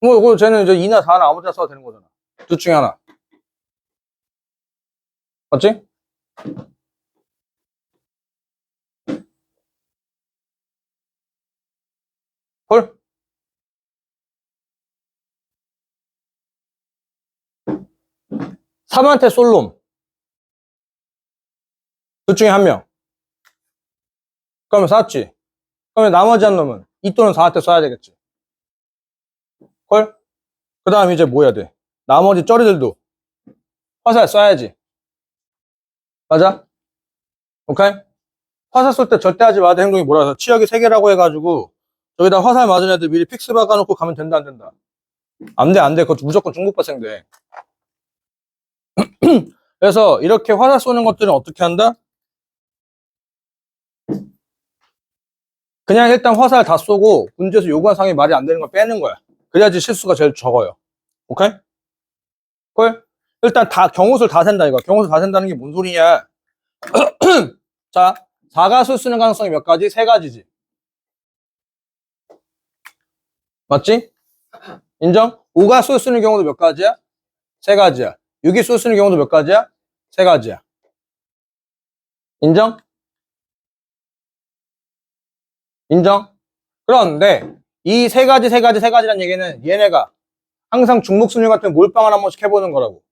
뭐, 쟤는 이제 2나 4나 아무 데나 써도 되는 거잖아. 둘 중에 하나. 맞지? 헐? 3한테 쏠 놈. 둘 중에 한 명. 그러면 4지. 그러면 나머지 한 놈은 2 또는 4한테 써야 되겠지. 헐? 그 다음 이제 뭐 해야 돼? 나머지 쩌리들도 화살 쏴야지. 맞아? 오케이? 화살 쏠 때 절대 하지 마야 될 행동이 뭐라 해서 치역이 3개라고 해가지고 저기다 화살 맞은 애들 미리 픽스 박아놓고 가면 된다 안 된다? 안 돼, 안 돼. 그거 무조건 중복 발생돼. 그래서 이렇게 화살 쏘는 것들은 어떻게 한다? 그냥 일단 화살 다 쏘고 문제에서 요구한 사항이 말이 안 되는 걸 빼는 거야. 그래야지 실수가 제일 적어요. 오케이? 콜? 일단 경우수를 다 센다 이거. 경우수 다 센다는 게 뭔 소리냐? 자, 4가 술 쓰는 가능성이 몇 가지? 3가지지. 맞지? 인정? 5가 술 쓰는 경우도 몇 가지야? 3가지야. 6이 술 쓰는 경우도 몇 가지야? 3가지야. 인정? 인정? 그런데 이 3가지란 얘기는 얘네가 항상 중복순위 같은 몰빵을 한 번씩 해보는 거라고.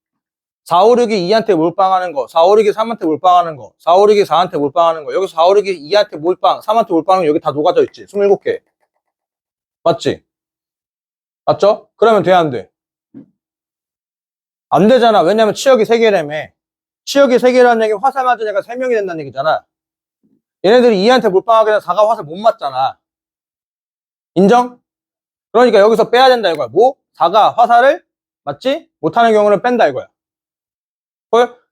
4, 5, 6이 2한테 몰빵하는 거, 4, 5, 6이 3한테 몰빵하는 거, 4, 5, 6이 4한테 몰빵하는 거, 여기서 4, 5, 6이 2한테 몰빵, 3한테 몰빵은 여기 다 녹아져 있지. 27개. 맞지? 맞죠? 그러면 돼, 안 돼? 안 되잖아. 왜냐면 치역이 3개라며. 치역이 3개라는 얘기는 화살 맞은 애가 3명이 된다는 얘기잖아. 얘네들이 2한테 몰빵하게 되면 4가 화살 못 맞잖아. 인정? 그러니까 여기서 빼야 된다 이거야. 뭐? 4가 화살을 맞지? 못하는 경우는 뺀다 이거야.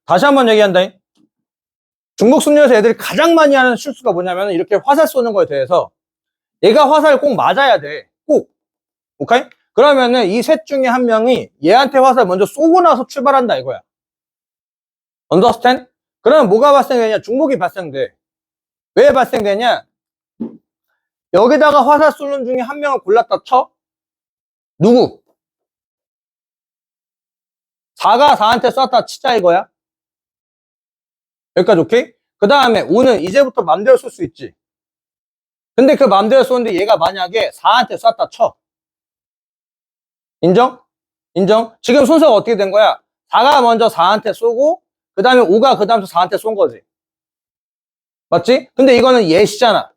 다시 한번 얘기한다. 중복순위에서 애들이 가장 많이 하는 실수가 뭐냐면 이렇게 화살 쏘는 거에 대해서 얘가 화살을 꼭 맞아야 돼. 꼭. 오케이? 그러면은 이 셋 중에 한 명이 얘한테 화살 먼저 쏘고 나서 출발한다 이거야. understand? 그러면 뭐가 발생되냐? 중복이 발생돼. 왜 발생되냐? 여기다가 화살 쏘는 중에 한 명을 골랐다 쳐? 누구? 4가 4한테 쐈다 치자 이거야. 여기까지 오케이? 그 다음에 5는 이제부터 맘대로 쏠 수 있지. 근데 그 맘대로 쏘는데 얘가 만약에 4한테 쐈다 쳐. 인정? 인정? 지금 순서가 어떻게 된 거야? 4가 먼저 4한테 쏘고 그 다음에 5가 그 다음부터 4한테 쏜 거지. 맞지? 근데 이거는 예시잖아.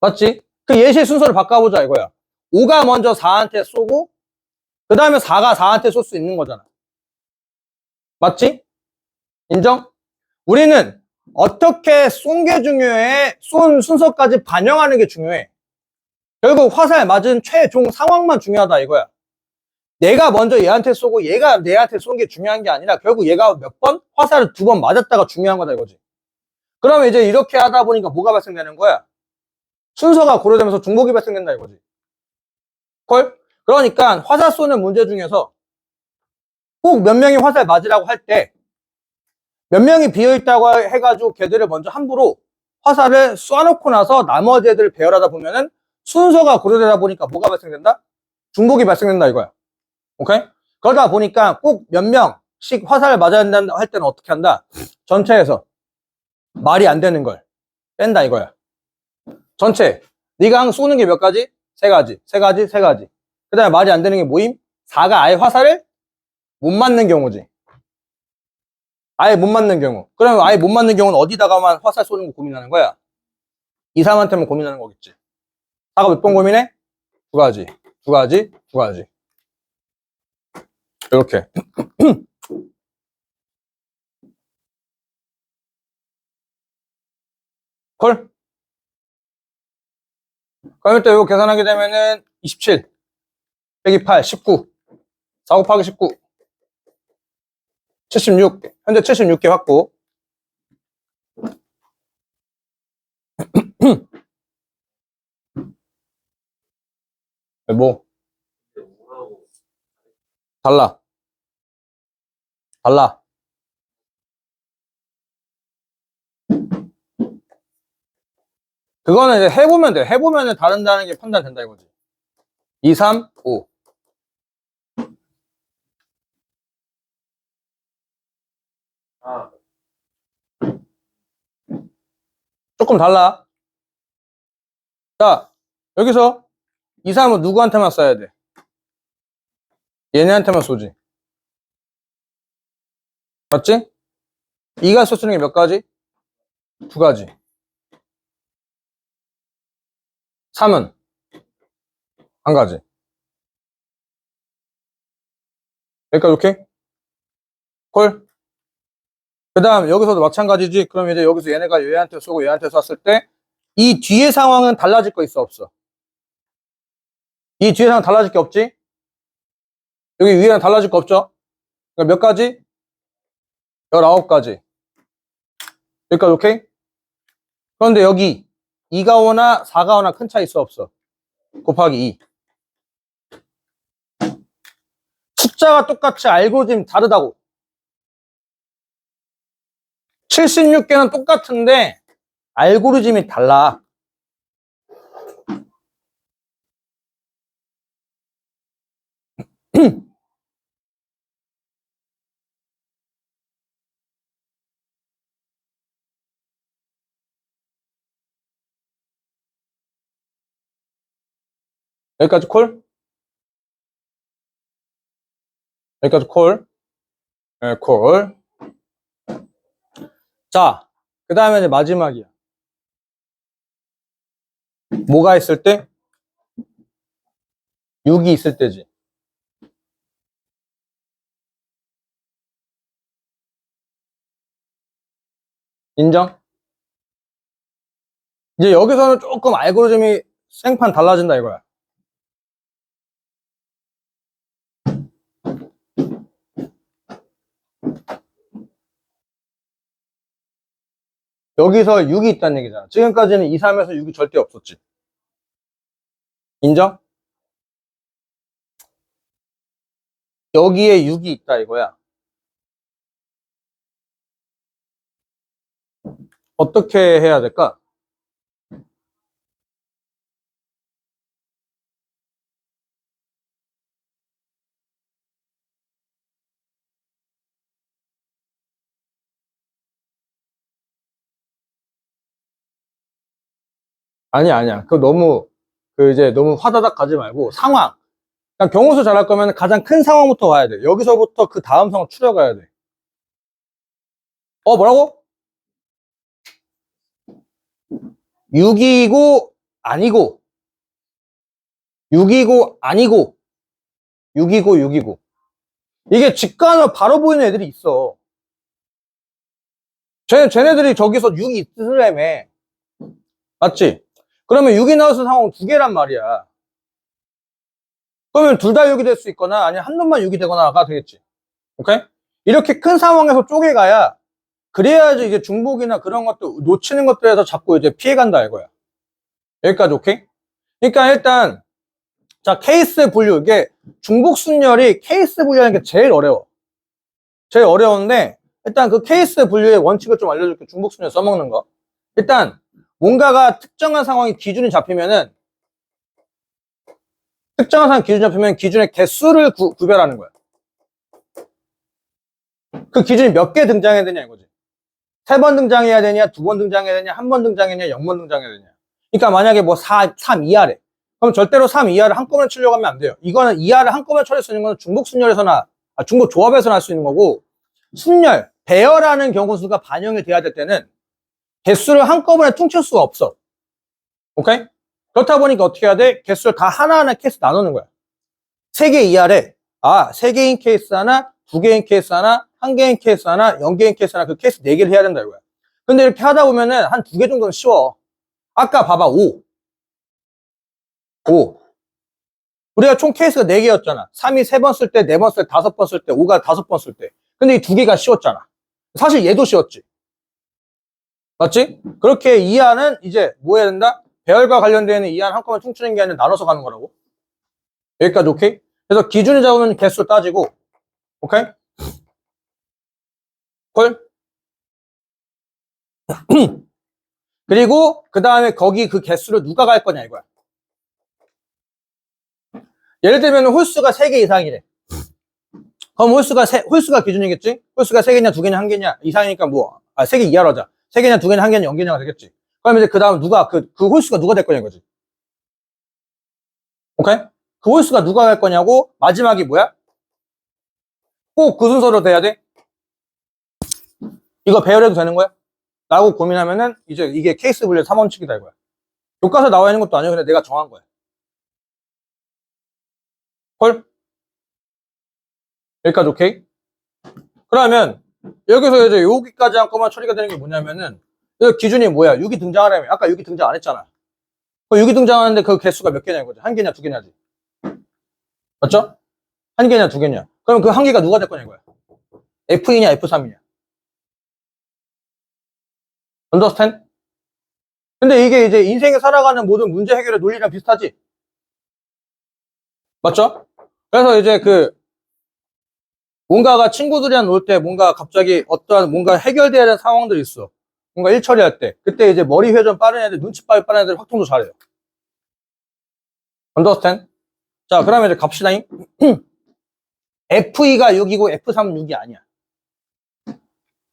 맞지? 그 예시의 순서를 바꿔보자 이거야. 5가 먼저 4한테 쏘고 그 다음에 4가 4한테 쏠 수 있는 거잖아. 맞지? 인정? 우리는 어떻게 쏜 게 중요해? 쏜 순서까지 반영하는 게 중요해. 결국 화살 맞은 최종 상황만 중요하다 이거야. 내가 먼저 얘한테 쏘고 얘가 내한테 쏜 게 중요한 게 아니라 결국 얘가 몇 번? 화살을 2번 맞았다가 중요한 거다 이거지. 그러면 이제 이렇게 하다 보니까 뭐가 발생되는 거야? 순서가 고려되면서 중복이 발생된다 이거지. 콜? 그러니까 화살 쏘는 문제 중에서 꼭 몇 명이 화살 맞으라고 할 때 몇 명이 비어있다고 해가지고 걔들을 먼저 함부로 화살을 쏴놓고 나서 나머지 애들을 배열하다 보면은 순서가 고려되다 보니까 뭐가 발생된다? 중복이 발생된다 이거야. 오케이? 그러다 보니까 꼭 몇 명씩 화살을 맞아야 된다 할 때는 어떻게 한다? 전체에서 말이 안 되는 걸 뺀다 이거야. 전체. 네가 항상 쏘는 게 몇 가지? 세 가지. 그 다음에 말이 안 되는 게 뭐임? 4가 아예 화살을 못 맞는 경우지. 아예 못 맞는 경우. 그러면 아예 못 맞는 경우는 어디다가만 화살 쏘는 거 고민하는 거야? 2, 3한테만 고민하는 거겠지. 4가 몇 번 고민해? 두 가지. 이렇게. 콜? 그럼 일단 이거 계산하게 되면은 27 빼기 8, 19. 4 곱하기 19. 76. 현재 76개 확보. 뭐? 달라. 그거는 이제 해보면 돼. 해보면은 다른다는 게 판단된다 이거지. 2, 3, 5. 아, 조금 달라. 자, 여기서 2, 3은 누구한테만 써야 돼? 얘네한테만 쏘지. 맞지? 2가 쏘는 게 몇 가지? 두 가지. 3은 한 가지. 여기까지 오케이? 콜? 그 다음 여기서도 마찬가지지. 그럼 이제 여기서 얘네가 얘한테 쏘고 얘한테 쐈을 때 이 뒤의 상황은 달라질 거 있어 없어? 이 뒤의 상황 달라질 게 없지? 여기 위에는 달라질 거 없죠? 그러니까 몇 가지? 19가지. 여기까지 오케이? 그런데 여기 2가 오나 4가 오나 큰 차이 있어 없어? 곱하기 2. 숫자가 똑같이 알고리즘 다르다고. 76개는 똑같은데 알고리즘이 달라. 여기까지 콜? 여기까지 콜? 네, 콜. 자, 그 다음에 이제 마지막이야. 뭐가 있을 때? 6이 있을 때지. 인정? 이제 여기서는 조금 알고리즘이 생판 달라진다 이거야. 여기서 6이 있다는 얘기잖아. 지금까지는 2, 3에서 6이 절대 없었지. 인정? 여기에 6이 있다 이거야. 어떻게 해야 될까? 아니야. 그거 너무, 이제 너무 화다닥 가지 말고 상황. 그러니까 경우수 잘할 거면 가장 큰 상황부터 가야 돼. 여기서부터 그 다음 상황 추려가야 돼. 뭐라고? 6이고 아니고 6이고 아니고 6이고 6이고 이게 직관으로 바로 보이는 애들이 있어. 쟤네들이 저기서 6이 있으려며. 맞지? 그러면 6이 나왔을 상황은 두 개란 말이야. 그러면 둘 다 6이 될 수 있거나 아니면 한 놈만 6이 되거나가 되겠지. 오케이? 이렇게 큰 상황에서 쪼개가야 그래야지 이제 중복이나 그런 것도 놓치는 것들에서 자꾸 이제 피해간다 이거야. 여기까지 오케이? 그러니까 일단 자 케이스 분류 이게 중복 순열이 케이스 분류하는 게 제일 어려워. 제일 어려운데 일단 그 케이스 분류의 원칙을 좀 알려줄게. 중복 순열 써먹는 거. 일단 뭔가가 특정한 상황이 기준이 잡히면은 특정한 상황 기준이 잡히면 기준의 개수를 구별하는 거야. 그 기준이 몇 개 등장해야 되냐 이거지. 3번 등장해야 되냐, 2번 등장해야 되냐, 1번 등장해야 되냐, 0번 등장해야 되냐. 그러니까 만약에 뭐 3 이하래. 그럼 절대로 3 이하를 한꺼번에 치려고 하면 안 돼요. 이거는 이하를 한꺼번에 처리할 수 있는 건 중복 순열에서나, 중복 조합에서나 할 수 있는 거고, 순열, 배열하는 경우 수가 반영이 돼야 될 때는 개수를 한꺼번에 퉁칠 수가 없어. 오케이? 그렇다 보니까 어떻게 해야 돼? 개수를 다 하나하나 케이스 나누는 거야. 3개 이하래. 3개인 케이스 하나, 2개인 케이스 하나, 1개인 케이스 하나, 0개인 케이스 하나, 그 케이스 4개를 해야 된다 이거야. 근데 이렇게 하다 보면은 한 2개 정도는 쉬워. 아까 봐봐, 5. 우리가 총 케이스가 4개였잖아. 3이 3번 쓸 때, 4번 쓸 때, 5번 쓸 때, 5가 5번 쓸 때. 근데 이 2개가 쉬웠잖아. 사실 얘도 쉬웠지. 맞지? 그렇게 이하는 이제 뭐 해야 된다? 배열과 관련되어 있는 이하는 한꺼번에 퉁치는 게 아니라 나눠서 가는 거라고. 여기까지 오케이? 그래서 기준을 잡으면 개수 따지고, 오케이? 콜? 그리고 그 다음에 거기 그 개수를 누가 갈 거냐 이거야. 예를 들면 홀수가 3개 이상이래. 그럼 홀수가 기준이겠지? 홀수가 3개냐 2개냐 1개냐 이상이니까 뭐 3개 이하로 하자. 3개냐 2개냐 1개냐 0개냐가 되겠지. 그럼 이제 그 다음 누가 그 홀수가 누가 될 거냐 이거지. 오케이? 그 홀수가 누가 갈 거냐고. 마지막이 뭐야? 꼭 그 순서로 돼야 돼? 이거 배열해도 되는 거야? 라고 고민하면은 이제 이게 케이스 분류 3원칙이다 이거야. 교과서에 나와 있는 것도 아니고 그냥 내가 정한 거야. 헐? 여기까지 오케이? 그러면 여기서 이제 여기까지 한꺼번에 처리가 되는 게 뭐냐면은 여기 기준이 뭐야? 6이 등장하려면 아까 6이 등장 안 했잖아. 6이 등장하는데 그 개수가 몇 개냐 이거지. 1개냐 2개냐지. 맞죠? 1개냐 2개냐. 그럼 그 1개가 누가 될 거냐 이거야. F2냐 F3이냐. understand? 근데 이게 이제 인생에 살아가는 모든 문제 해결의 논리랑 비슷하지? 맞죠? 그래서 이제 뭔가가 친구들이랑 놀 때 뭔가 갑자기 어떠한 뭔가 해결돼야 되는 상황들이 있어. 뭔가 일 처리할 때. 그때 이제 머리 회전 빠른 애들, 눈치 빠른 애들 확통도 잘해요. understand? 자, 그러면 이제 갑시다. F2가 6이고 F3은 6이 아니야.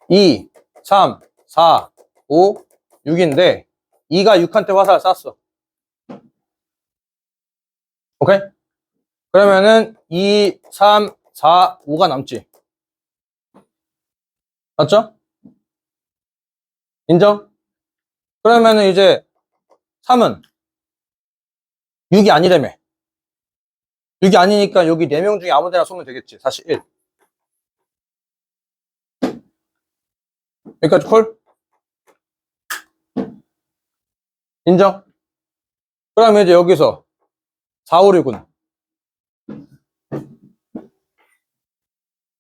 2, 3, 4, 5, 6인데 2가 6한테 화살을 쐈어. 오케이? 그러면은 2, 3, 4, 5가 남지. 맞죠? 인정? 그러면은 이제 3은 6이 아니라며. 6이 아니니까 여기 4명 중에 아무 데나 쏘면 되겠지. 사실 1. 여기까지 콜? 인정? 그러면 이제 여기서 4, 5, 6은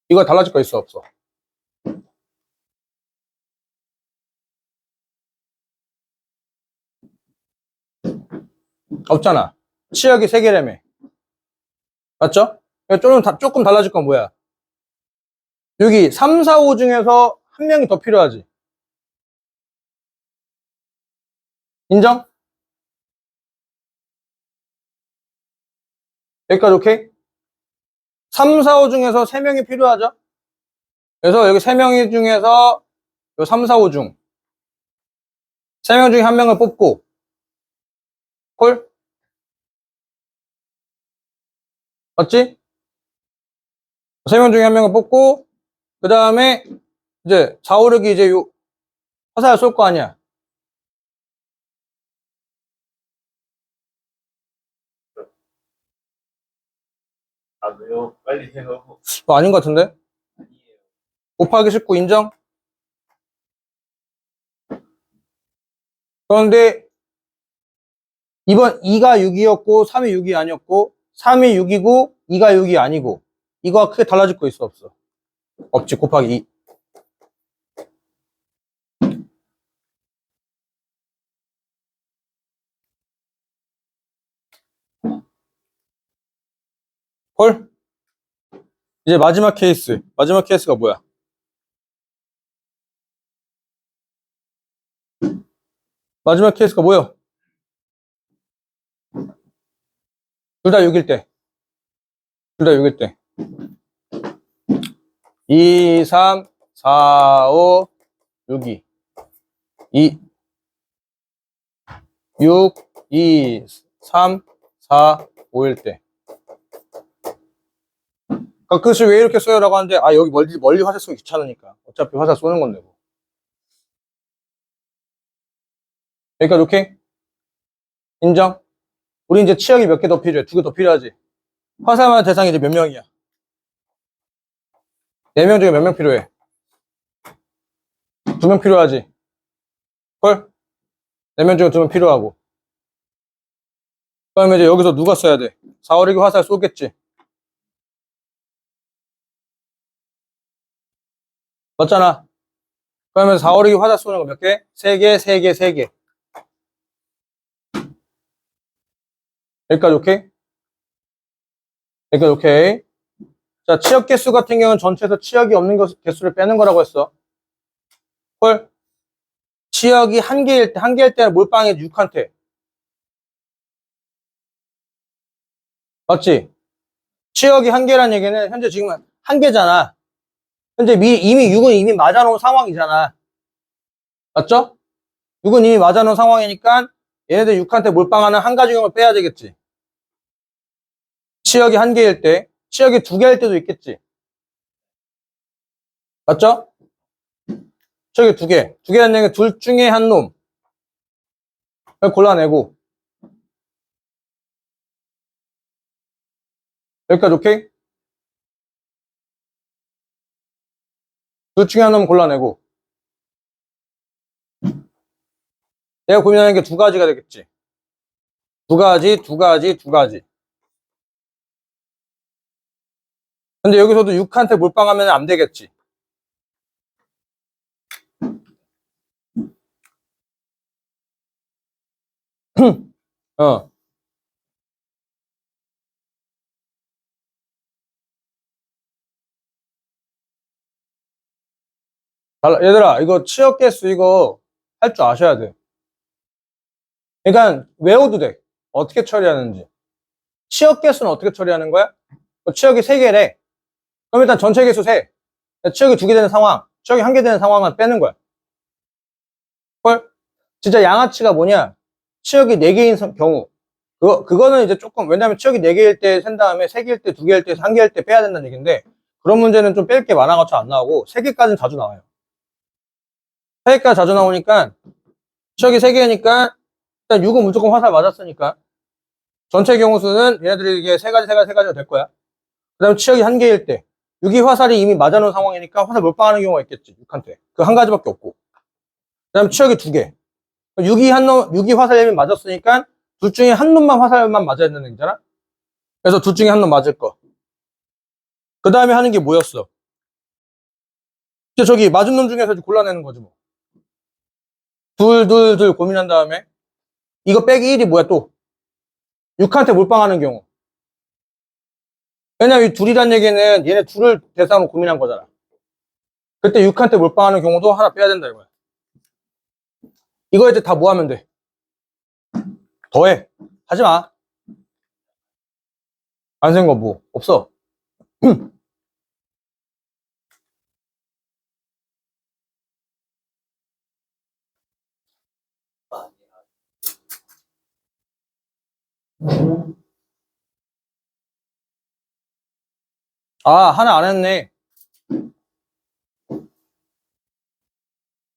이거 달라질 거 있어 없어? 없잖아. 치역이 3개라며. 맞죠? 조금 달라질 건 뭐야? 여기 3, 4, 5 중에서 한 명이 더 필요하지. 인정? 여기까지 오케이? 3, 4, 5 중에서 3명이 필요하죠? 그래서 여기 3명 중에서 요 3, 4, 5 중 3명 중에 한 명을 뽑고 콜? 맞지? 3명 중에 한 명을 뽑고 그 다음에 이제 4, 5, 6이 이제 요 화살을 쏠 거 아니야. 아, 왜요? 빨리 해요. 아닌 것 같은데? 아니에요. 곱하기 19 인정? 그런데 이번 2가 6이었고 3이 6이 아니었고 3이 6이고 2가 6이 아니고 이거가 크게 달라질 거 있어 없어? 없지. 곱하기 2. 헐? 이제 마지막 케이스. 마지막 케이스가 뭐야? 마지막 케이스가 뭐야? 둘 다 6일 때. 둘 다 6일 때. 2, 3, 4, 5, 6, 2. 2, 6, 2, 3, 4, 5일 때. 가끔씩 왜 이렇게 써요라고 하는데, 아, 여기 멀리 화살 쏘기 귀찮으니까. 어차피 화살 쏘는 건데, 뭐. 여기까지 오케이? 인정? 우리 이제 치역이 몇 개 더 필요해? 2개 더 필요하지? 화살만 대상이 이제 몇 명이야? 4명 중에 몇 명 필요해? 2명 필요하지? 헐? 4명 중에 2명 필요하고. 그러면 이제 여기서 누가 써야 돼? 4, 5, 6이 화살 쏘겠지? 맞잖아. 그러면 4, 5, 6이 화살 쏘는 거 몇 개? 3개, 3개, 3개. 여기까지 오케이? 여기까지 오케이. 자, 치역 개수 같은 경우는 전체에서 치역이 없는 개수를 빼는 거라고 했어. 헐? 치역이 한 개일 때는 몰빵이 6한테. 맞지? 치역이 한 개란 얘기는 현재 지금 한 개잖아. 현재 이미 6은 이미 맞아놓은 상황이잖아. 맞죠? 6은 이미 맞아놓은 상황이니까 얘네들 6한테 몰빵하는 한 가지 경우를 빼야 되겠지. 치역이 한 개일 때, 치역이 2개일 때도 있겠지. 맞죠? 치역이 2개. 2개라는 얘기는 둘 중에 한 놈. 골라내고. 여기까지 오케이? 둘 중에 한 놈 골라내고. 내가 고민하는 게 2가지가 되겠지. 2가지, 2가지, 2가지. 근데 여기서도 6한테 몰빵하면 안 되겠지. 어. 얘들아, 이거 치역 개수 이거 할 줄 아셔야 돼. 그러니까 외워도 돼. 어떻게 처리하는지. 치역 개수는 어떻게 처리하는 거야? 치역이 3개래. 그럼 일단 전체 개수 세. 치역이 2개 되는 상황, 치역이 1개 되는 상황은 빼는 거야. 헐? 진짜 양아치가 뭐냐? 치역이 4개인 경우. 그거는 이제 조금, 왜냐면 치역이 4개일 때 센 다음에 3개일 때, 2개일 때, 1개일 때 빼야 된다는 얘기인데, 그런 문제는 좀 뺄 게 많아가지고 안 나오고, 3개까지는 자주 나와요. 3개까지 자주 나오니까, 치역이 3개니까, 일단 6은 무조건 화살 맞았으니까, 전체 경우 수는 얘네들이 이게 3가지가 될 거야. 그 다음에 치역이 1개일 때, 6이 화살이 이미 맞아놓은 상황이니까 화살 몰빵하는 경우가 있겠지, 6한테. 그 한 가지밖에 없고. 그 다음에 치역이 2개. 6이 화살 이미 맞았으니까, 둘 중에 한 놈만 화살만 맞아야 되는 얘기잖아? 그래서 둘 중에 한 놈 맞을 거. 그 다음에 하는 게 뭐였어? 저기 맞은 놈 중에서 골라내는 거지 뭐. 둘 고민한 다음에 이거 빼기 1이 뭐야 또? 6한테 몰빵하는 경우. 왜냐면 이 둘이란 얘기는 얘네 둘을 대상으로 고민한 거잖아. 그때 6한테 몰빵하는 경우도 하나 빼야 된다 이거야. 이거 이제 다 뭐 하면 돼? 더해. 하지 마. 안 센 거 뭐 없어. 아, 하나 안 했네.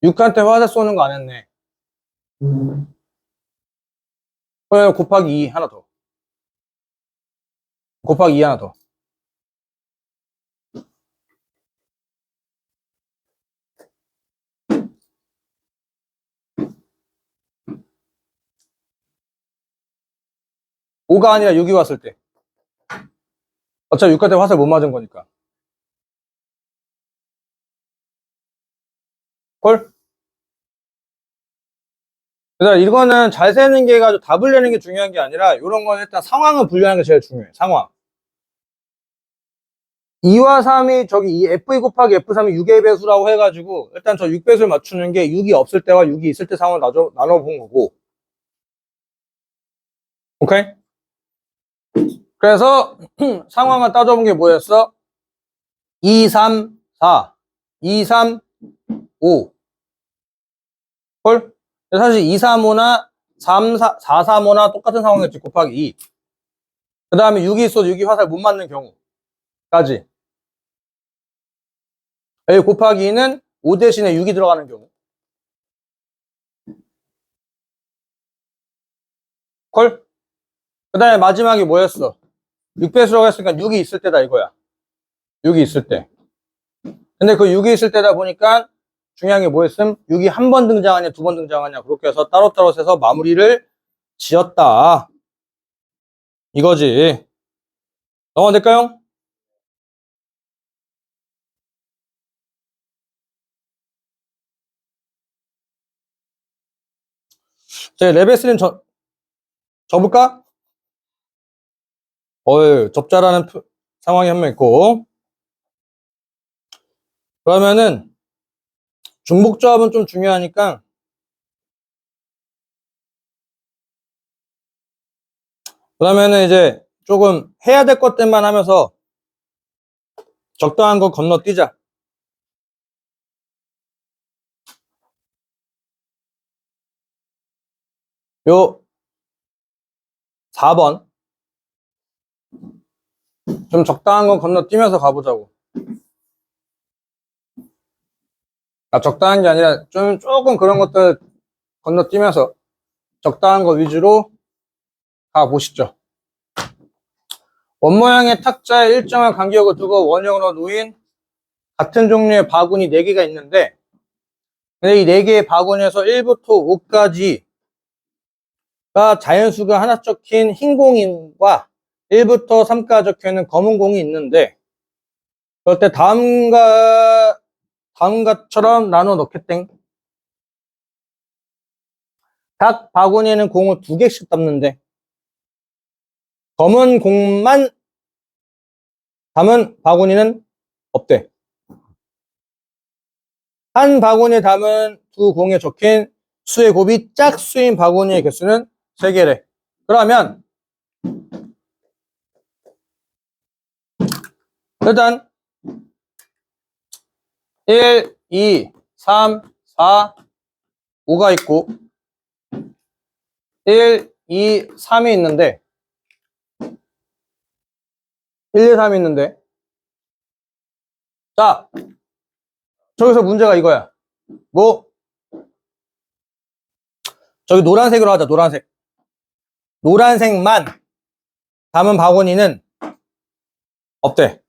6한테 화살 쏘는 거 안 했네. 그래, 곱하기 2 하나 더. 곱하기 2 하나 더. 5가 아니라 6이 왔을 때. 어차피 6과 때 화살 못 맞은 거니까. 콜? 그래서 이거는 잘 세는 게 가지고 답을 내는 게 중요한 게 아니라 이런 건 일단 상황을 분류하는 게 제일 중요해. 상황. 2와 3이 저기 이 F2 곱하기 F3이 6의 배수라고 해가지고 일단 저 6배수를 맞추는 게 6이 없을 때와 6이 있을 때 상황을 나눠본 거고. 오케이? 그래서 상황을 따져본 게 뭐였어? 2, 3, 4, 2, 3, 5. 헐? 사실 2, 3, 5나 3, 4, 4, 3, 5나 똑같은 상황이었지. 곱하기 2. 그 다음에 6이 있어도 6이 화살 못 맞는 경우까지. A 곱하기 2는 5 대신에 6이 들어가는 경우. 콜? 그 다음에 마지막이 뭐였어? 6배수라고 했으니까 6이 있을 때다 이거야. 6이 있을 때. 근데 그 6이 있을 때다 보니까 중요한 게 뭐였음? 6이 한 번 등장하냐, 두 번 등장하냐. 그렇게 해서 따로따로 세서 마무리를 지었다. 이거지. 넘어가 될까요? 제 레벨 3는 접을까? 접자라는 상황이 한 명 있고. 그러면은 중복조합은 좀 중요하니까 그러면은 이제 조금 해야 될 것들만 하면서 적당한 거 건너뛰자. 요 4번 좀 적당한 거 건너뛰면서 가보자고. 아, 적당한 게 아니라 조금 그런 것들 건너뛰면서 적당한 거 위주로 가보시죠. 원모양의 탁자에 일정한 간격을 두고 원형으로 놓인 같은 종류의 바구니 4개가 있는데 근데 이 4개의 바구니에서 1부터 5까지가 자연수가 하나 적힌 흰 공인과 1부터 3까지 적혀있는 검은 공이 있는데 그럴 때 다음과처럼 나눠 넣겠땡. 각 바구니에는 공을 2개씩 담는데 검은 공만 담은 바구니는 없대. 한 바구니에 담은 두 공에 적힌 수의 곱이 짝수인 바구니의 개수는 3개래. 그러면 일단 1, 2, 3, 4, 5가 있고 1, 2, 3이 있는데 1, 2, 3이 있는데 자 저기서 문제가 이거야. 뭐 저기 노란색으로 하자. 노란색만 담은 바구니는 없대.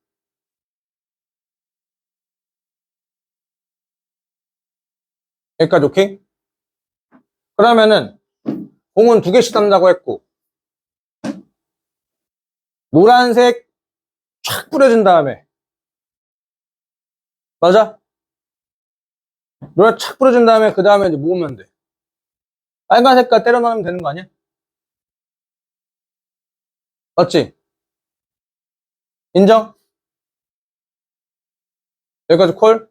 여기까지 오케이? 그러면은 공은 2개씩 담는다고 했고 노란색 촥 뿌려준 다음에 맞아? 노란 착 뿌려준 다음에 그 다음에 이제 모으면 돼. 빨간 색깔 때려 넣으면 되는 거 아니야? 맞지? 인정? 여기까지 콜?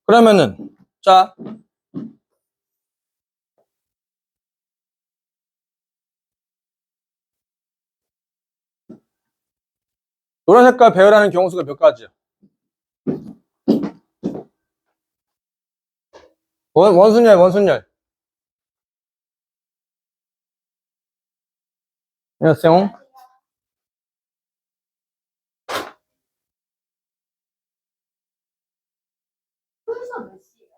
그러면은 자 노란 색깔 배열하는 경우 수가 몇 가지야? 원순열. 안녕하세요. 순서 몇 시예요?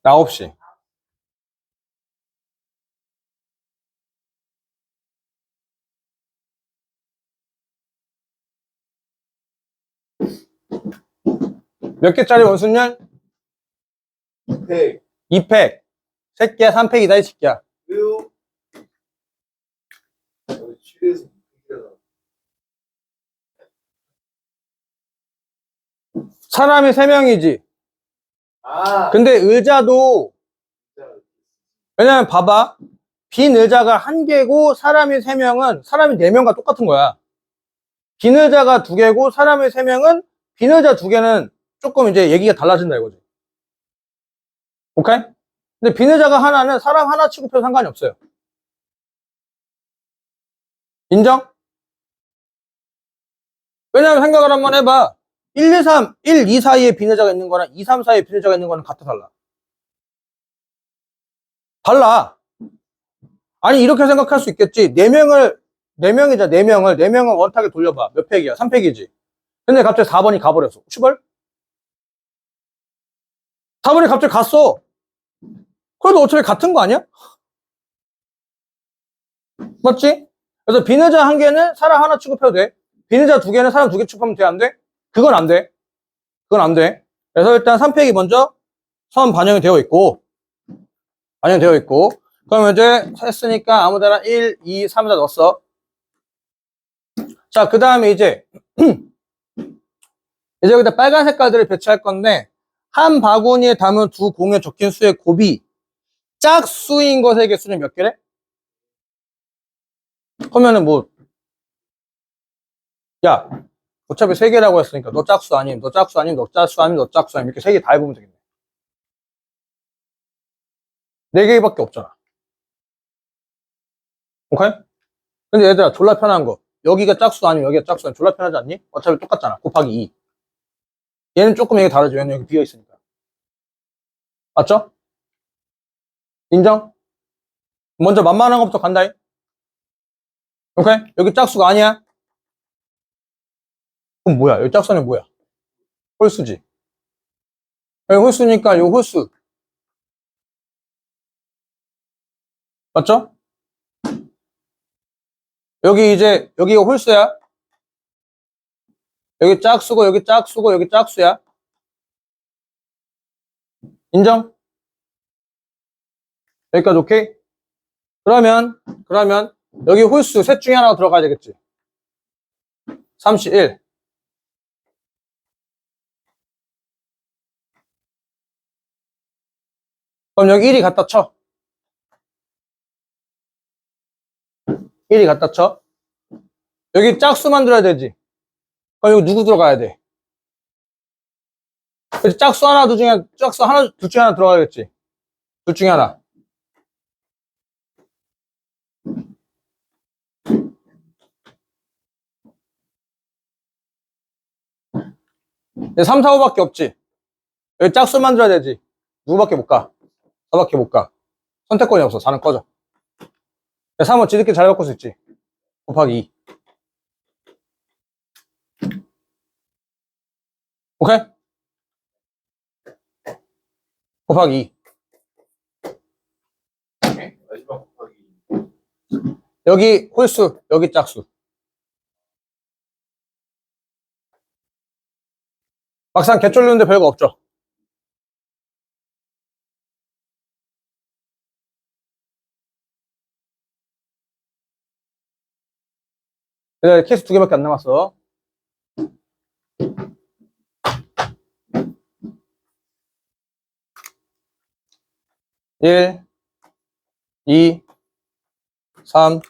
9시? 9시. 몇 개짜리 원순열? 100. 2팩. 새끼야, 3팩이다, 이 새끼야. 왜요? 그래서 사람이 3명이지. 아, 근데 의자도, 왜냐면 봐봐. 빈 의자가 1개고 사람이 3명은 사람이 4명과 똑같은 거야. 빈 의자가 2개고 사람이 3명은 빈 의자 2개는 조금 이제 얘기가 달라진다 이거지. 오케이? 근데 빈 의자가 하나는 사람 하나 취급해도 상관이 없어요. 인정? 왜냐면 생각을 한번 해봐. 1, 2, 3, 1, 2 사이에 빈 의자가 있는 거랑 2, 3 사이에 빈 의자가 있는 거는 같아 달라. 달라. 아니 이렇게 생각할 수 있겠지. 4명이자 4명을 원탁에 돌려봐. 몇 팩이야? 3팩이지. 근데 갑자기 4번이 가버렸어. 시벌? 4번이 갑자기 갔어. 그래도 어차피 같은 거 아니야? 맞지? 그래서 빈 의자 1개는 사람 하나 취급해도 돼. 빈 의자 2개는 사람 2개 취급하면 돼, 안 돼? 그건 안 돼. 그건 안 돼. 그래서 일단 3팩이 먼저 선 반영이 되어 있고, 그러면 이제 했으니까 아무 데나 1, 2, 3에다 넣었어. 자, 그 다음에 이제 여기다 빨간 색깔들을 배치할 건데, 한 바구니에 담은 두 공에 적힌 수의 곱이 짝수인 것의 개수는 몇 개래? 그러면은 뭐, 야, 어차피 3개라고 했으니까 너 짝수 아님, 너 짝수 아님, 너 짝수 아님, 너 짝수 아님, 이렇게 3개 다 해보면 되겠네. 4개밖에 없잖아. 오케이? 근데 얘들아, 졸라 편한 거. 여기가 짝수 아니면 여기가 짝수 아니면 졸라 편하지 않니? 어차피 똑같잖아. 곱하기 2. 얘는 조금 얘기 다르죠. 얘는 여기 비어있으니까. 맞죠? 인정? 먼저 만만한 것부터 간다잉. 오케이? 여기 짝수가 아니야? 그럼 뭐야? 여기 짝수 아니면 뭐야? 홀수지. 여기 홀수니까 요 홀수. 맞죠? 여기가 홀수야. 여기 짝수고, 여기 짝수고, 여기 짝수야. 인정? 여기까지 오케이? 그러면, 여기 홀수 셋 중에 하나가 들어가야 되겠지. 31. 그럼 여기 1이 갖다 쳐. 1이 갖다 쳐. 여기 짝수 만들어야 되지. 그럼 여기 누구 들어가야 돼? 그래서 짝수 하나, 둘 중에 하나 들어가야겠지. 둘 중에 하나. 이제 3, 4, 5밖에 없지. 여기 짝수 만들어야 되지. 누구밖에 못 가? 4밖에 못 가. 선택권이 없어. 4는 꺼져. 3은 지들끼리 잘 바꿀 수 있지. 곱하기 2. 오케이? 곱하기 2. 마지막 곱하기. 여기 홀수, 여기 짝수. 막상 개쫄리는데 별거 없죠. 그래, 케이스 2개밖에 안 남았어. 1, 2, 3.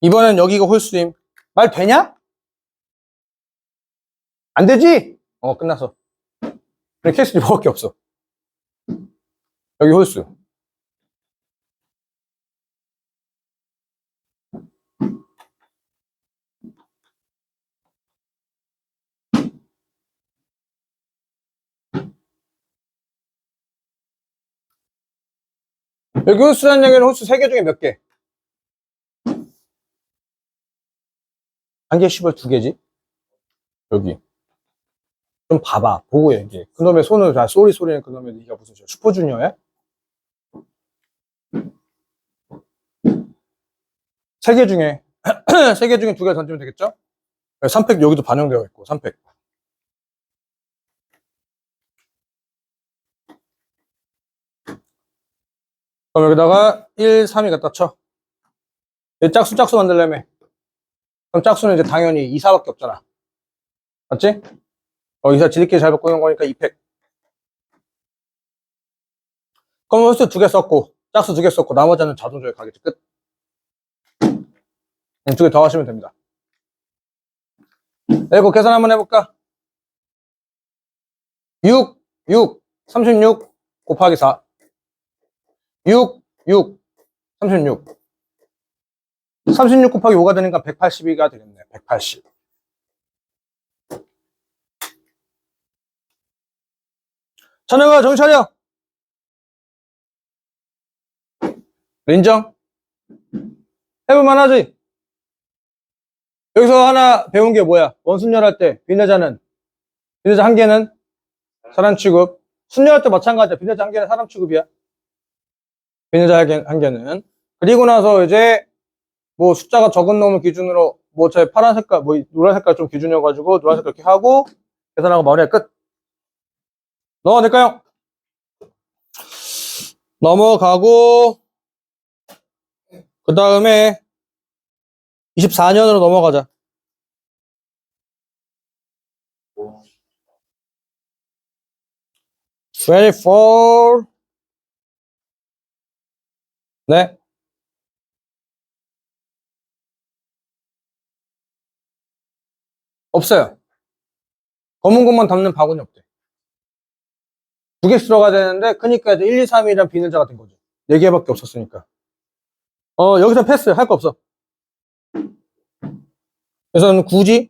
이번엔 여기가 홀수임. 말 되냐? 안 되지? 끝났어. 그래, 케이스 2개밖에 없어. 여기 홀수. 여기 홀수라는 얘기는 홀수 3개 중에 몇 개? 한 개, 10을 2개지? 여기. 좀 봐봐. 보고 얘기해. 그놈의 손을 다 소리는 그놈의 네가 무슨 슈퍼주니어야? 3개 중에 3개 중에 2개 던지면 되겠죠? 3팩 여기도 반영되어 있고 3팩. 그럼 여기다가 1, 3이 갖다 쳐. 얘 짝수 만들려면. 그럼 짝수는 이제 당연히 2, 4밖에 없잖아. 맞지? 2, 4 지들끼리 잘 바꾸는 거니까 2팩. 그럼 홀수 2개 썼고, 짝수 2개 썼고, 나머지는 자동조회 가겠지. 끝. 2개 더 하시면 됩니다. 이거 계산 한번 해볼까? 6, 36 곱하기 4. 6, 36. 36 곱하기 5가 되니까 182가 되겠네. 180. 찬영아, 정신 차려! 인정? 해볼만 하지? 여기서 하나 배운 게 뭐야? 원순열 할 때, 비내자 한 개는 사람 취급. 순열 때 마찬가지야. 비내자 한 개는 사람 취급이야. 비내자 한 개는. 그리고 나서 이제, 뭐 숫자가 적은 놈을 기준으로, 뭐 제 파란 색깔, 뭐 노란 색깔 좀 기준이어가지고, 노란 색깔 이렇게 하고, 계산하고 마무리할 끝. 넘어갈까요? 넘어가고, 그 다음에 24년으로 넘어가자. 뭐, 24. 네. 없어요. 검은 것만 담는 바구니 없대. 2개 들어가야 되는데, 그니까 이제 1, 2, 3이란 비늘자가 된 거죠. 4개밖에 없었으니까. 여기서 패스. 할 거 없어. 그래서 굳이.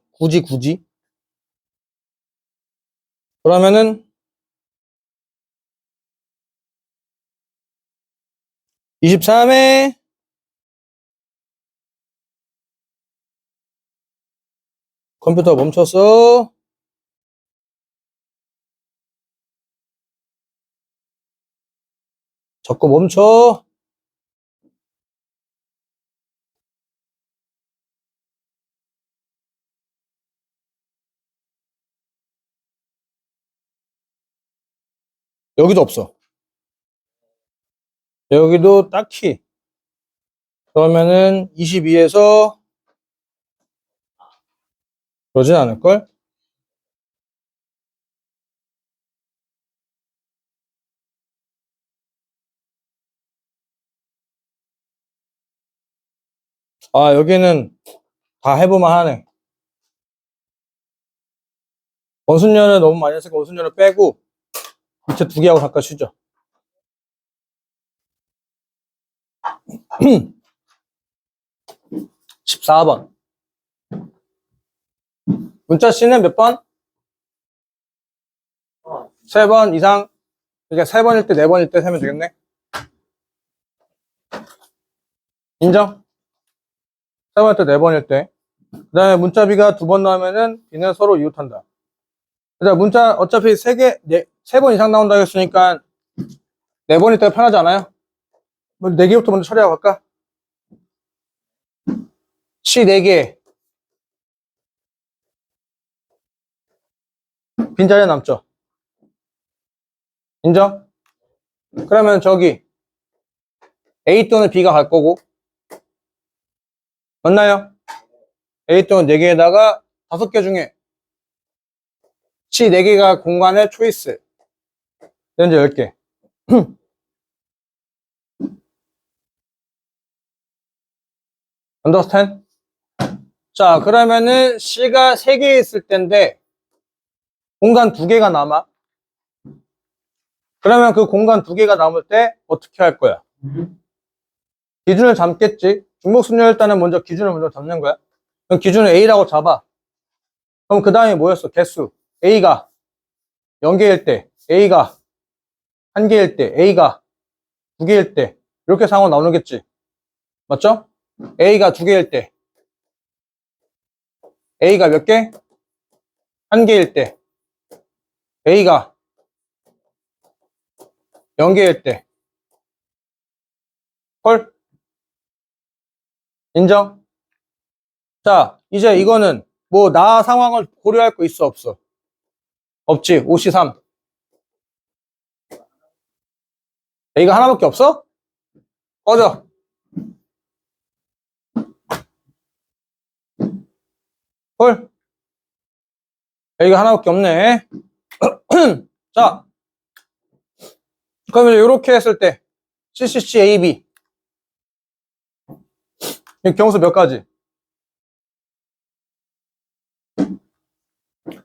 그러면은, 23에, 컴퓨터 멈췄어. 적고 멈춰. 여기도 없어. 여기도 딱히. 그러면은 22에서 그러진 않을걸? 아, 여기는 다 해보만 하네. 원순열을 너무 많이 했으니까 원순열을 빼고 밑에 2개 하고 잠깐 쉬죠. 14번. 문자 C는 몇 번? 3번 이상. 그러니까 3번일 때, 4번일 때 세면 되겠네. 인정? 3번일 때, 4번일 때. 그 다음에 문자 B가 2번 나오면은 B는 서로 이웃한다. 그다음 문자 어차피 3번 이상 나온다 했으니까 4번일 때가 편하지 않아요? 뭐 4개부터 먼저 처리하고 갈까? C 4개. 빈자리 남죠? 인정? 그러면 저기 A 또는 B가 갈 거고 맞나요? A 또는 4개에다가 5개 중에 C 4개가 공간의 초이스. 현재 10개. understand? 자, 그러면은 C가 3개 있을 텐데 공간 2개가 남아. 그러면 그 공간 2개가 남을 때 어떻게 할 거야? 기준을 잡겠지. 중복순열 일단은 먼저 기준을 먼저 잡는 거야. 그럼 기준을 A라고 잡아. 그럼 그 다음에 뭐였어? 개수. A가 0개일 때, A가 1개일 때, A가 2개일 때 이렇게 상황 나오겠지. 맞죠? A가 2개일 때, A가 몇 개? 1개일 때, A가 0개일 때. 헐? 인정? 자, 이제 이거는 뭐 나 상황을 고려할 거 있어 없어? 없지. 5C3. A가 하나밖에 없어? 꺼져. 헐. A가 하나밖에 없네. 자, 그러면 이렇게 했을 때 CCC AB 이 경우수 몇 가지?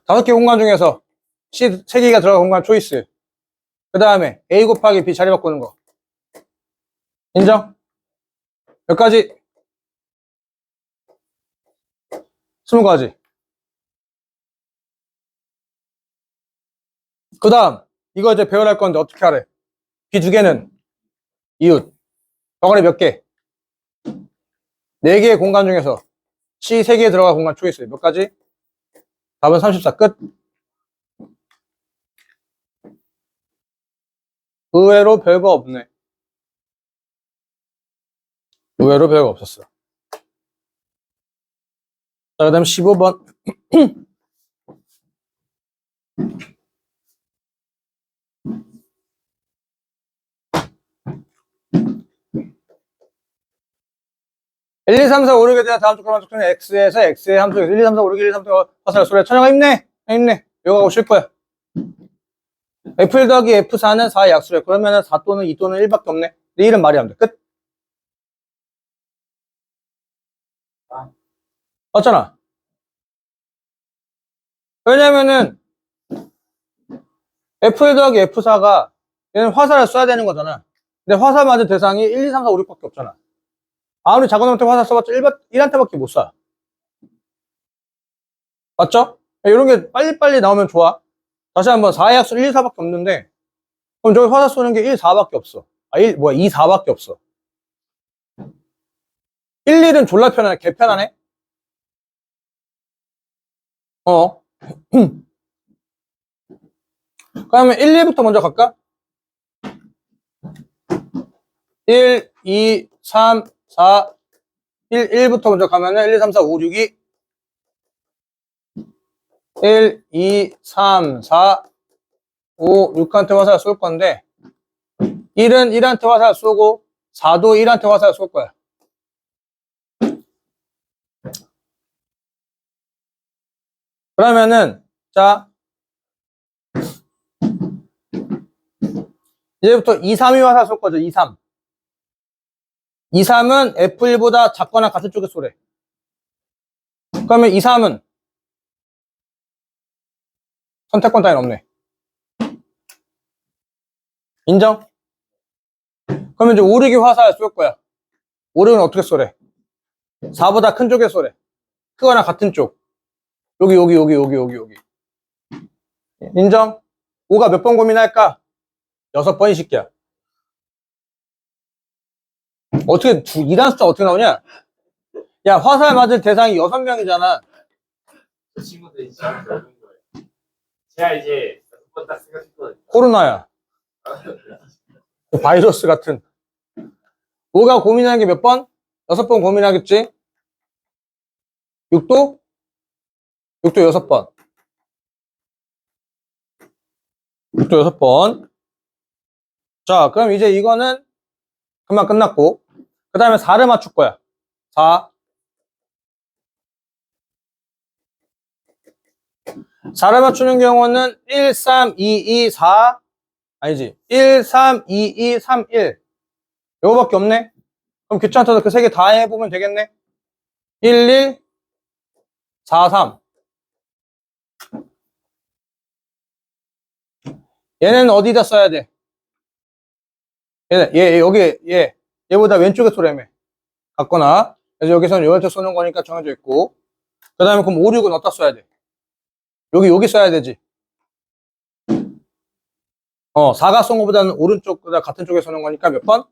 5개 공간 중에서 C 3개가 들어간 공간 초이스. 그 다음에 A 곱하기 B 자리 바꾸는 거. 인정? 몇 가지? 20가지. 그 다음, 이거 이제 배열할 건데 어떻게 하래? B 2개는 이웃. 덩어리 몇 개? 4개의 공간 중에서 C 3개 들어간 공간 초이스. 몇 가지? 답은 34 끝. 의외로 별거 없네. 의외로 별거 없었어. 자, 그 다음 15번. 1, 2, 3, 4, 5, 6에 대한 다음 조건만 적정해. X에서 X의 함수에서 1, 2, 3, 4, 5, 6, 1, 2, 3, 4, 화살 소리. 천영아 힘내. 힘내. 이거 하고 쉴 거야. F1 더하기 F4는 4의 약수래. 그러면은 4 또는 2 또는 1밖에 없네. 내 이름 말이 안 돼. 끝. 맞잖아. 왜냐면은 F1 더하기 F4가 얘는 화살을 쏴야 되는 거잖아. 근데 화살 맞은 대상이 1, 2, 3, 4, 5, 6밖에 없잖아. 아무리 작은 형태 화살 써봤자 1한테밖에 못 쏴. 맞죠? 이런 게 빨리빨리 나오면 좋아. 다시 한번 4의 약수 1, 2, 4밖에 없는데 그럼 저기 화살 쏘는 게 1, 4밖에 없어. 2, 4밖에 없어. 1, 1은 졸라 편하네. 개 편하네. 그러면 1, 2부터 먼저 갈까? 1, 2, 3, 4, 1부터 먼저 가면은 1, 2, 3, 4, 5, 6이 1, 2, 3, 4, 5, 6한테 화살 쏠 건데 1은 1한테 화살 쏘고 4도 1한테 화살 쏠 거야. 그러면은 자 이제부터 2, 3이 화살 쏠 거죠. 2, 3. 2, 3은 F1보다 작거나 같은 쪽에 쏘래. 그러면 2, 3은 선택권 따윈 없네. 인정? 그러면 이제 5, 6이 화살 쏠 거야. 5, 6은 어떻게 쏘래? 4보다 큰 쪽에 쏘래. 크거나 같은 쪽. 여기. 인정? 5가 몇 번 고민할까? 6번 이 새끼야. 어떻게, 2단 숫자 어떻게 나오냐? 야, 화살 맞을 대상이 6명이잖아. 저 친구들이 진짜 그러는 거예요. 제가 이제 한번 딱 생각했거든요. 코로나야. 바이러스 같은. 5가 고민하는 게 몇 번? 6번 고민하겠지? 6도? 6도 6번. 6도 6번. 자, 그럼 이제 이거는 금방 끝났고. 그 다음에 4를 맞출 거야. 4. 4를 맞추는 경우는 1, 3, 2, 2, 4. 아니지. 1, 3, 2, 2, 3, 1. 요거밖에 없네? 그럼 귀찮아서 그 세 개 다 해보면 되겠네? 1, 1, 4, 3. 얘는 어디다 써야 돼? 얘보다 왼쪽에 쏘라며. 같거나. 그래서 여기서는 요한테 쏘는 거니까 정해져 있고. 그 다음에 그럼 5, 6은 어디다 써야 돼? 여기 써야 되지. 4가 쏜 거보다는 오른쪽보다 같은 쪽에 쏘는 거니까 몇 번?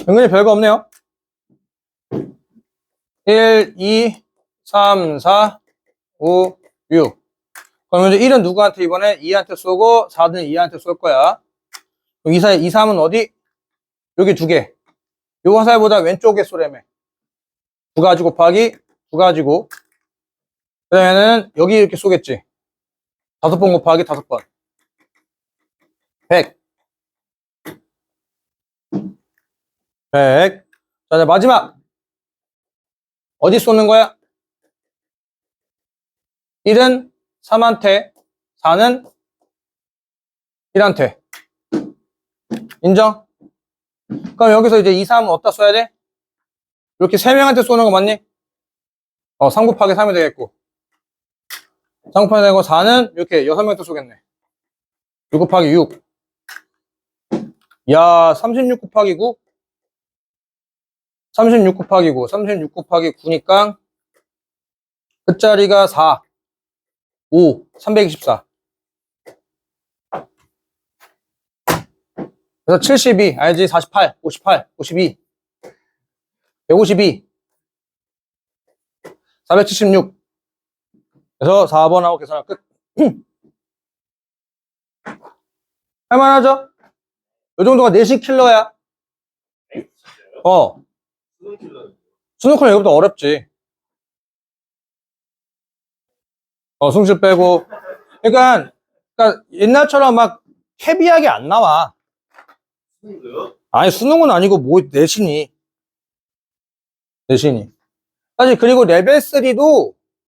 은근히 별거 없네요. 1, 2, 3, 4, 5, 6. 그러면 이제 1은 누구한테 이번에 2한테 쏘고 4는 2한테 쏠 거야. 그럼 2, 3은 어디? 여기 2개. 요 화살보다 왼쪽에 쏘려면 2가지 곱하기 2가지고 그 다음에는 여기 이렇게 쏘겠지. 5번 곱하기 5번. 100. 100. 자, 이제 마지막. 어디 쏘는 거야? 1은 3한테, 4는 1한테. 인정? 그럼 여기서 이제 2, 3은 어디다 써야 돼? 이렇게 3명한테 쏘는 거 맞니? 3 곱하기 3이 되겠고. 3 곱하기 되고 4는 이렇게 6명한테 쏘겠네. 6 곱하기 6. 야, 36 곱하기 9? 36 곱하기 9. 36 곱하기 9니까 끝자리가 4. 5. 324. 그래서 72. 알지? 48. 58. 52. 152. 476. 그래서 4번하고 계산할 끝. 할만하죠? 이 정도가 내시 킬러야. 진짜요? 수능 킬러. 수능은 이거보다 어렵지. 승실 빼고. 그러니까 옛날처럼 막 헤비하게 안 나와. 수능도요? 아니, 수능은 아니고, 내신이. 사실, 그리고 레벨 3도